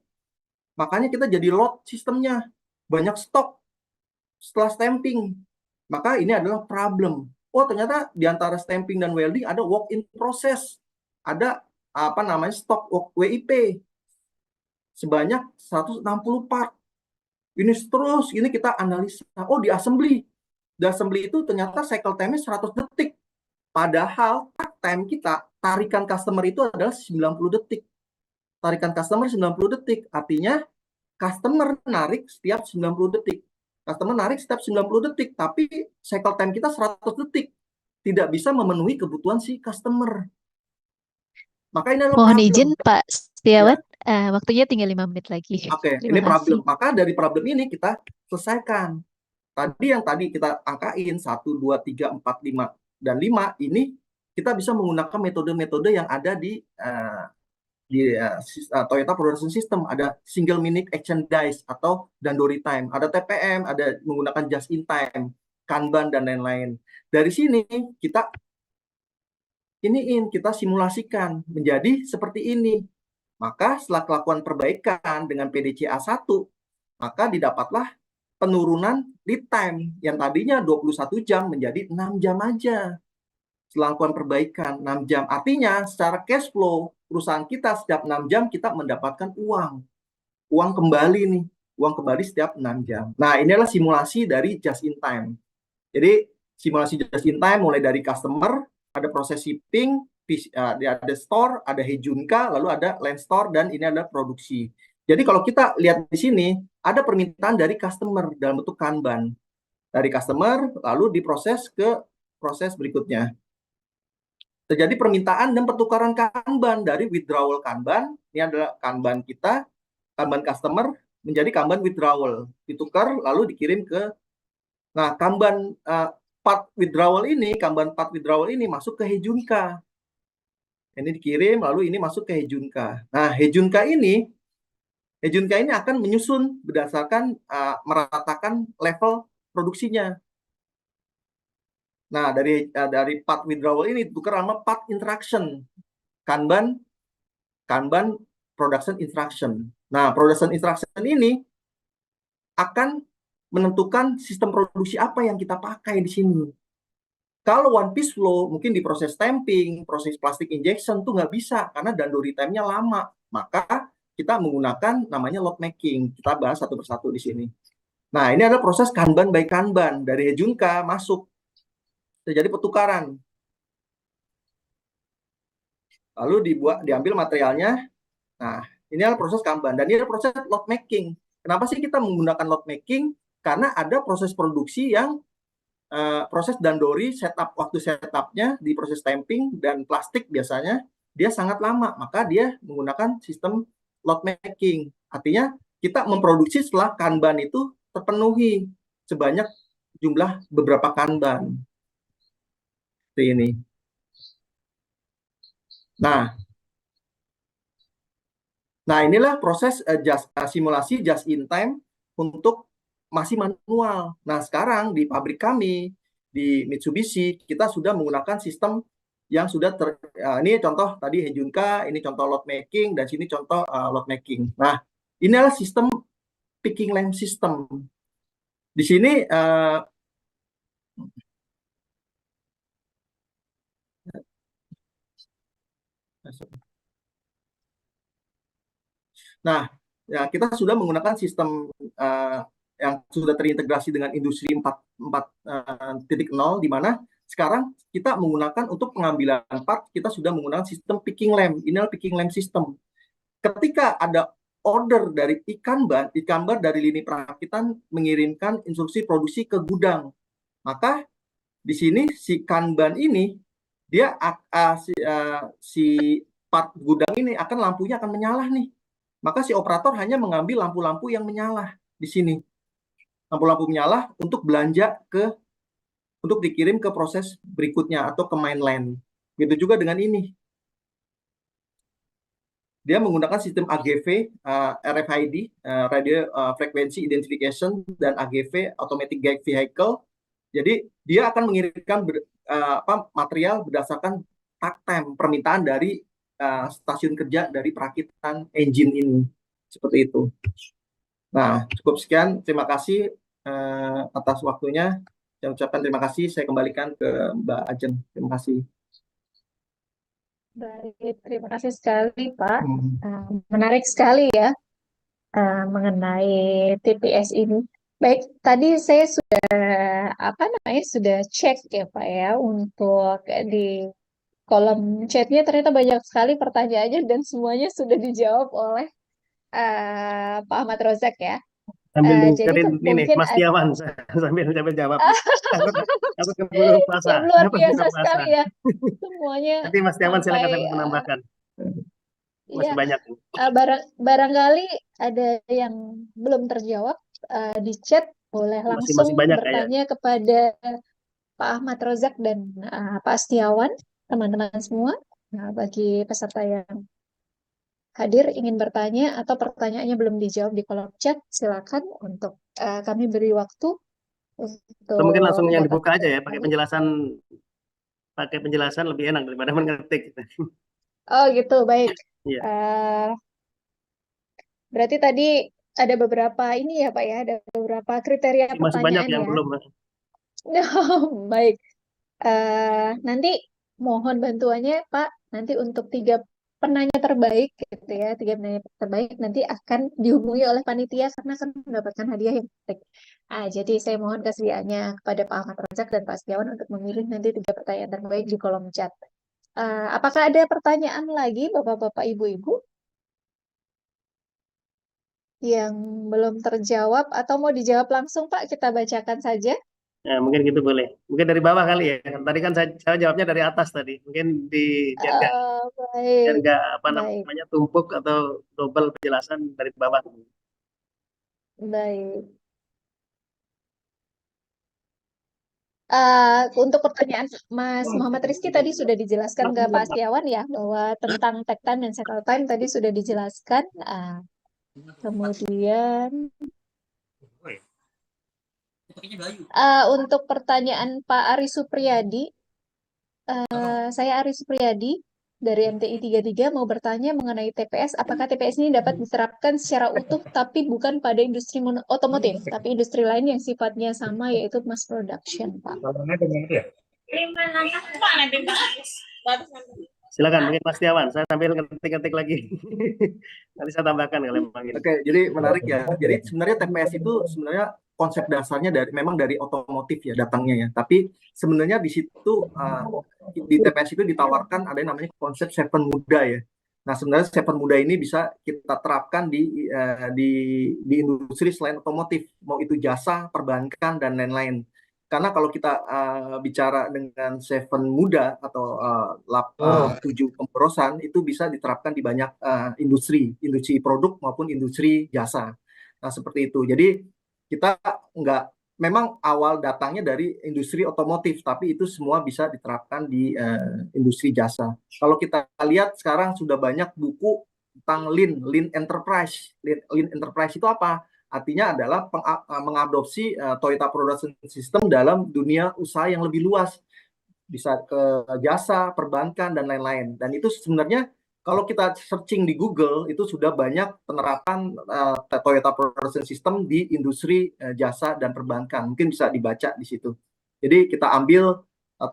Makanya kita jadi load sistemnya. Banyak stok setelah stamping. Maka ini adalah problem. Oh, ternyata di antara stamping dan welding ada work in process. Ada stok WIP sebanyak 160 part. Ini terus ini kita analisa. Oh, di assembly. Di assembly itu ternyata cycle time-nya 100 detik. Padahal time kita, tarikan customer itu adalah 90 detik. Tarikan customer 90 detik. Artinya customer narik setiap 90 detik. Tapi cycle time kita 100 detik. Tidak bisa memenuhi kebutuhan si customer. Maka ini adalah Mohon problem. izin Pak Setiawan, waktunya tinggal 5 menit lagi. Oke, Terima ini problem. kasih. Maka dari problem ini kita selesaikan. Tadi kita angkain 1, 2, 3, 4, 5, dan 5 ini kita bisa menggunakan metode-metode yang ada di Toyota Production System. Ada single minute action dice atau dandori time. Ada TPM, ada menggunakan just in time, Kanban, dan lain-lain. Dari sini kita simulasikan menjadi seperti ini. Maka setelah melakukan perbaikan dengan PDCA 1, maka didapatlah penurunan lead time yang tadinya 21 jam menjadi 6 jam aja. Setelah melakukan perbaikan 6 jam. Artinya secara cash flow perusahaan kita setiap 6 jam kita mendapatkan uang. Uang kembali nih. uang kembali setiap 6 jam. Nah, ini adalah simulasi dari just in time. Jadi simulasi just in time mulai dari customer, ada proses shipping, ada store, ada Hejunka, lalu ada land store, dan ini ada produksi. Jadi kalau kita lihat di sini, ada permintaan dari customer dalam bentuk Kanban. Dari customer, lalu diproses ke proses berikutnya. Terjadi permintaan dan pertukaran Kanban dari withdrawal Kanban, ini adalah Kanban kita, Kanban customer, menjadi Kanban withdrawal. Ditukar, lalu dikirim ke, nah Kanban part withdrawal ini, Kanban part withdrawal ini masuk ke Hejunka. Ini dikirim, lalu ini masuk ke Hejunka. Nah, Hejunka ini akan menyusun berdasarkan meratakan level produksinya. Nah, dari part withdrawal ini tukar sama part interaction. Kanban production instruction. Nah, production instruction ini akan menentukan sistem produksi apa yang kita pakai di sini. Kalau one piece flow, mungkin di proses stamping, proses plastic injection tuh nggak bisa karena dandori time-nya lama. Maka kita menggunakan namanya lot making. Kita bahas satu persatu di sini. Nah, ini adalah proses Kanban by Kanban. Dari Hejunka masuk. Terjadi pertukaran. Lalu diambil materialnya. Nah, ini adalah proses Kanban. Dan ini adalah proses lot making. Kenapa sih kita menggunakan lot making? Karena ada proses produksi yang proses dandori waktu setupnya di proses stamping dan plastik biasanya dia sangat lama, maka dia menggunakan sistem lot making. Artinya kita memproduksi setelah Kanban itu terpenuhi sebanyak jumlah beberapa Kanban. Seperti ini. Nah inilah proses simulasi just in time untuk masih manual. Nah, sekarang di pabrik kami, di Mitsubishi, kita sudah menggunakan sistem yang sudah ini contoh tadi Hejunka, ini contoh lot making, dan sini contoh lot making. Nah, ini adalah sistem picking lamp system. Di sini nah, ya, kita sudah menggunakan sistem yang sudah terintegrasi dengan industri 4.0, di mana sekarang kita menggunakan untuk pengambilan part, kita sudah menggunakan sistem picking lamp. Ini adalah picking lamp system. Ketika ada order dari Ikanban dari lini perakitan mengirimkan instruksi produksi ke gudang, maka di sini si Kanban ini dia si part gudang ini lampunya akan menyala nih. Maka si operator hanya mengambil lampu-lampu yang menyala di sini. Lampu-lampu menyala untuk belanja untuk dikirim ke proses berikutnya atau ke mainland. Begitu juga dengan ini. Dia menggunakan sistem AGV, RFID, Radio Frequency Identification, dan AGV, Automatic Guide Vehicle. Jadi dia akan mengirimkan material berdasarkan takt time, permintaan dari stasiun kerja dari perakitan engine ini. Seperti itu. Nah, cukup sekian. Terima kasih atas waktunya. Saya ucapkan terima kasih. Saya kembalikan ke Mbak Ajeng. Terima kasih. Baik, terima kasih sekali, Pak. Menarik sekali ya mengenai TPS ini. Baik, tadi saya sudah cek ya, Pak ya, untuk di kolom chatnya ternyata banyak sekali pertanyaannya dan semuanya sudah dijawab oleh Pak Ahmad Rozak ya. Sambil Jadi dengerin ini mungkin Mas Tiawan sambil jawab. Takut keburu puasa. luar biasa sekali ya semuanya Nanti Mas Tiawan silakan sampai menambahkan. Masih iya, banyak. barangkali ada yang belum terjawab di chat, boleh Masih langsung banyak bertanya kepada Pak Ahmad Rozak dan Pak Setiawan, teman-teman semua. Nah, bagi peserta yang hadir ingin bertanya atau pertanyaannya belum dijawab di kolom chat, silakan untuk kami beri waktu Atau mungkin langsung untuk yang dapat dibuka aja ya, pakai bertanya. penjelasan lebih enak daripada mengetik. Oh gitu, baik. Iya. Berarti tadi ada beberapa ini ya Pak ya, ada beberapa kriteria Masih banyak pertanyaan yang ya. belum. Baik. Nanti mohon bantuannya Pak, nanti untuk 3 penanya terbaik gitu ya, 3 penanya terbaik nanti akan dihubungi oleh panitia karena akan mendapatkan hadiah yang menarik. Jadi saya mohon kesediaannya kepada Pak Ahmad Razak dan Pak Setiawan untuk memilih nanti 3 pertanyaan terbaik di kolom chat. Apakah ada pertanyaan lagi Bapak-Bapak, Ibu-Ibu yang belum terjawab atau mau dijawab langsung Pak? Kita bacakan saja. Nah, mungkin gitu boleh. Mungkin dari bawah kali ya. Tadi kan saya jawabnya dari atas tadi. Mungkin di biar Baik, nggak apa baik, namanya tumpuk atau double penjelasan dari bawah. baik. Untuk pertanyaan Mas Muhammad Rizky tadi sudah dijelaskan ke Pak Setiawan ya bahwa tentang tag time dan cycle time tadi sudah dijelaskan. Kemudian untuk pertanyaan Pak Ari Supriyadi, saya Ari Supriyadi dari MTI 33 mau bertanya mengenai TPS. Apakah TPS ini dapat diterapkan secara utuh tapi bukan pada industri otomotif, tapi industri lain yang sifatnya sama yaitu mass production, Pak? Silakan mungkin Mas Setiawan. Saya sambil ngetik-ngetik lagi. Nanti saya tambahkan kalau memang ini. Oke, jadi menarik ya. Jadi sebenarnya TPS itu sebenarnya konsep dasarnya memang dari otomotif ya datangnya ya. Tapi sebenarnya di situ di TPS itu ditawarkan ada yang namanya konsep seven muda ya. Nah, sebenarnya seven muda ini bisa kita terapkan di industri selain otomotif, mau itu jasa, perbankan dan lain-lain. Karena kalau kita bicara dengan seven muda atau 7 pemborosan itu bisa diterapkan di banyak industri produk maupun industri jasa. Nah, seperti itu. Jadi kita nggak memang awal datangnya dari industri otomotif, tapi itu semua bisa diterapkan di industri jasa. Kalau kita lihat sekarang sudah banyak buku tentang Lean Enterprise. Lean Enterprise itu apa? Artinya adalah mengadopsi Toyota Production System dalam dunia usaha yang lebih luas, bisa ke jasa, perbankan dan lain-lain. Dan itu sebenarnya kalau kita searching di Google itu sudah banyak penerapan Toyota Production System di industri jasa dan perbankan. Mungkin bisa dibaca di situ. Jadi kita ambil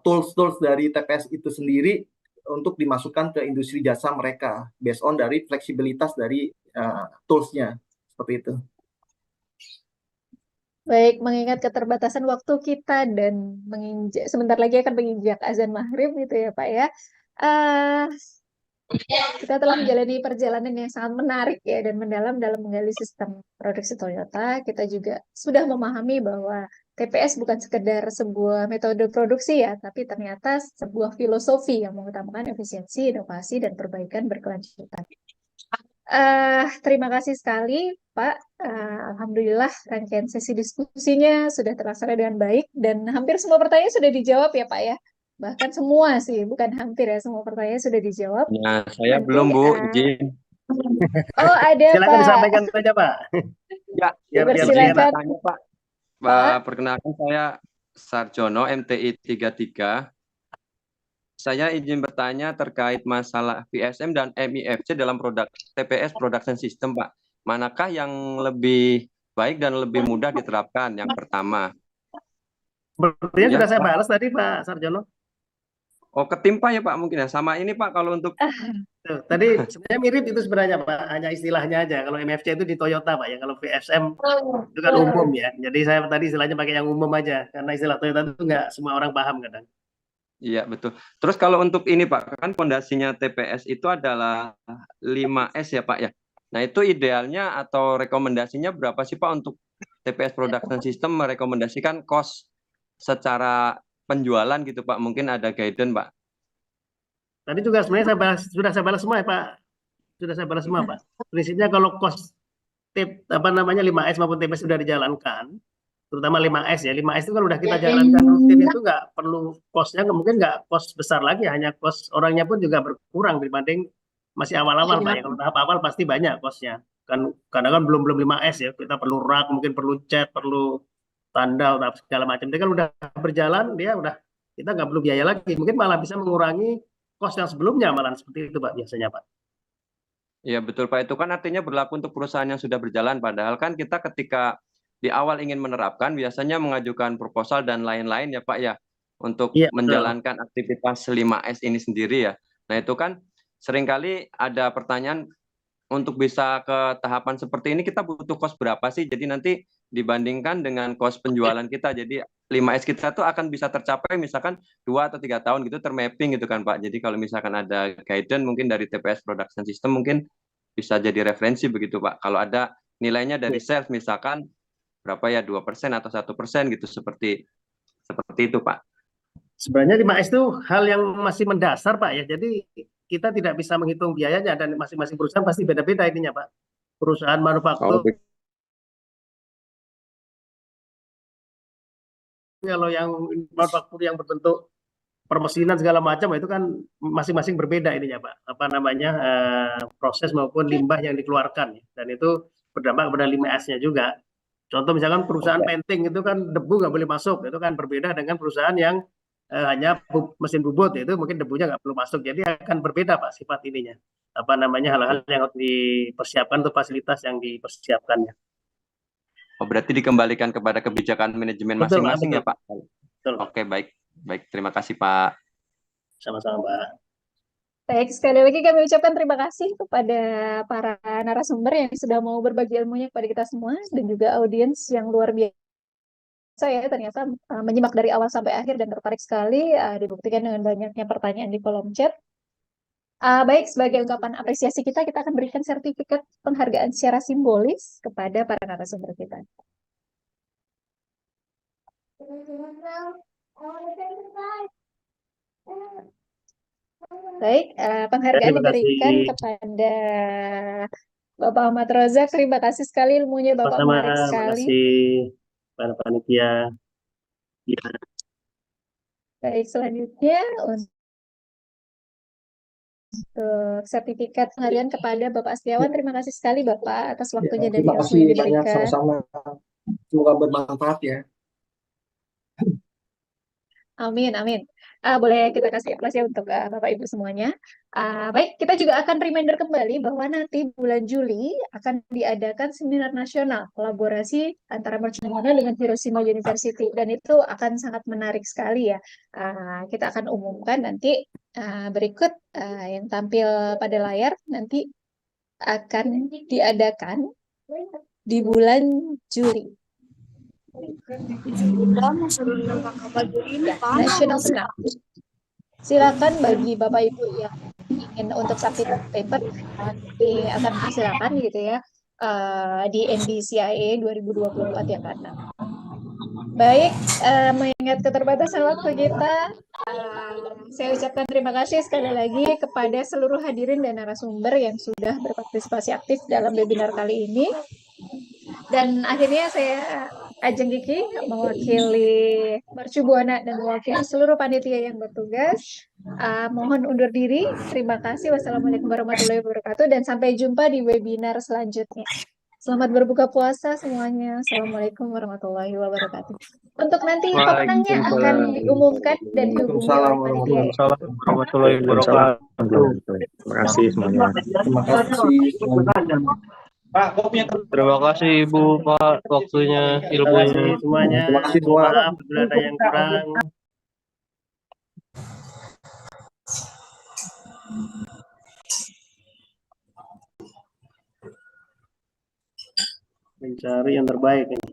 tools-tools dari TPS itu sendiri untuk dimasukkan ke industri jasa mereka based on dari fleksibilitas dari tools-nya. Seperti itu. Baik, mengingat keterbatasan waktu kita dan sebentar lagi akan menginjak azan maghrib gitu ya Pak ya. Uh, kita telah menjalani perjalanan yang sangat menarik ya dan mendalam dalam menggali sistem produksi Toyota. Kita juga sudah memahami bahwa TPS bukan sekedar sebuah metode produksi ya, tapi ternyata sebuah filosofi yang mengutamakan efisiensi, inovasi, dan perbaikan berkelanjutan. Terima kasih sekali Pak. Alhamdulillah rangkaian sesi diskusinya sudah terlaksana dengan baik dan hampir semua pertanyaan sudah dijawab ya Pak ya. Bahkan semua sih, bukan hampir ya, semua pertanyaan sudah dijawab. Nah, saya Nanti, belum Bu, izin. Oh ada Silakan Pak. disampaikan saja Pak. Ya, Biar Silakan. bertanya Pak. Perkenalkan saya Sarjono, MTI 33. Saya izin bertanya terkait masalah VSM dan MIFC dalam produk TPS Production System, Pak. Manakah yang lebih baik dan lebih mudah diterapkan? Yang pertama. Sepertinya Ya, sudah saya Pak. balas tadi Pak Sarjono. Oh, ketimpa ya Pak mungkin ya. Sama ini Pak kalau untuk Tuh, tadi sebenarnya mirip itu sebenarnya Pak, hanya istilahnya aja. Kalau MFC itu di Toyota Pak ya, kalau VSM itu kan umum ya. Jadi saya tadi istilahnya pakai yang umum aja, karena istilah Toyota itu nggak semua orang paham kadang. Iya betul. Terus kalau untuk ini Pak, kan fondasinya TPS itu adalah 5S ya Pak ya. Nah itu idealnya atau rekomendasinya berapa sih Pak untuk TPS Production System merekomendasikan cost secara penjualan gitu Pak? Mungkin ada guidance Pak. Tadi juga sebenarnya sudah saya balas semua ya Pak. Sudah saya balas semua Pak. Prinsipnya kalau cost apa namanya 5S maupun TPS sudah dijalankan, terutama 5S ya. 5S itu kan udah kita jalankan rutin itu nggak perlu costnya, mungkin nggak cost besar lagi, hanya cost orangnya pun juga berkurang dibanding masih awal-awal Pak ya. Kalau tahap awal pasti banyak costnya. Kan kadang kan belum 5S ya. Kita perlu rak, mungkin perlu cat, perlu tandal, segala macam. Jadi kan udah berjalan, dia udah kita nggak perlu biaya lagi. Mungkin malah bisa mengurangi cost yang sebelumnya malah seperti itu Pak biasanya Pak. Iya betul Pak. Itu kan artinya berlaku untuk perusahaan yang sudah berjalan. Padahal kan kita ketika di awal ingin menerapkan biasanya mengajukan proposal dan lain-lain ya Pak ya untuk Iya, betul. menjalankan aktivitas 5S ini sendiri ya. Nah itu kan seringkali ada pertanyaan untuk bisa ke tahapan seperti ini kita butuh kos berapa sih? Jadi nanti dibandingkan dengan kos penjualan kita. Jadi 5S kita tuh akan bisa tercapai misalkan 2 atau 3 tahun gitu termapping gitu kan Pak. Jadi kalau misalkan ada guidance mungkin dari TPS Production System mungkin bisa jadi referensi begitu Pak. Kalau ada nilainya dari sales misalkan berapa ya 2% atau 1% gitu seperti itu Pak. Sebenarnya 5S itu hal yang masih mendasar Pak ya. Jadi kita tidak bisa menghitung biayanya dan masing-masing perusahaan pasti beda-beda ininya Pak. Perusahaan manufaktur kalau yang manufaktur yang berbentuk permesinan segala macam itu kan masing-masing berbeda ininya Pak. Apa namanya proses maupun limbah yang dikeluarkan dan itu berdampak pada 5S-nya juga. Contoh misalkan perusahaan painting itu kan debu nggak boleh masuk, itu kan berbeda dengan perusahaan yang hanya mesin bubut itu mungkin debunya nggak perlu masuk. Jadi akan berbeda Pak sifat ininya. Apa namanya hal-hal yang harus dipersiapkan untuk fasilitas yang dipersiapkannya. Oh, berarti dikembalikan kepada kebijakan manajemen Betul, masing-masing betul. ya Pak? Betul. Oke, baik. Baik, terima kasih Pak. Sama-sama Pak. Baik, sekali lagi kami ucapkan terima kasih kepada para narasumber yang sudah mau berbagi ilmunya kepada kita semua dan juga audiens yang luar biasa ya ternyata menyimak dari awal sampai akhir dan tertarik sekali dibuktikan dengan banyaknya pertanyaan di kolom chat. Baik, sebagai ungkapan apresiasi kita akan berikan sertifikat penghargaan secara simbolis kepada para narasumber kita. Baik, penghargaan Terima kasih. diberikan kepada Bapak Ahmad Rozak. Terima kasih sekali ilmunya Bapak Sama-sama, menarik terima sekali. kasih para panitia. Ya. Baik, selanjutnya untuk sertifikat penghargaan kepada Bapak Setiawan. Terima kasih sekali Bapak atas waktunya dan Terima ilmu kasih yang banyak, diberikan. sama-sama. Semoga bermanfaat ya. Amin, amin. Boleh kita kasih aplaus ya untuk Bapak Ibu semuanya. Baik, kita juga akan reminder kembali bahwa nanti bulan Juli akan diadakan seminar nasional kolaborasi antara Mercu Buana dengan Hiroshima University dan itu akan sangat menarik sekali ya. Kita akan umumkan nanti berikut yang tampil pada layar nanti akan diadakan di bulan Juli. Nasional senang. Silakan bagi Bapak Ibu yang ingin untuk submit paper nanti akan silakan gitu ya di NDCIA 2024 yang akan datang. Baik, mengingat keterbatasan waktu kita, saya ucapkan terima kasih sekali lagi kepada seluruh hadirin dan narasumber yang sudah berpartisipasi aktif dalam webinar kali ini. Dan akhirnya saya Ajeng Kiki mewakili Mercu Buana dan mewakili seluruh panitia yang bertugas. Mohon undur diri. Terima kasih. Wassalamualaikum warahmatullahi wabarakatuh. Dan sampai jumpa di webinar selanjutnya. Selamat berbuka puasa semuanya. Assalamualaikum warahmatullahi wabarakatuh. Untuk nanti pemenangnya akan diumumkan dan dihubungi oleh panitia. Warahmatullahi wabarakatuh. Terima kasih semuanya. Terima kasih. Terima kasih Ibu, Pak, waktunya, Terima kasih ilmunya. semuanya. Terima kasih semua. Maaf bila ada yang kurang. Mencari yang terbaik ini.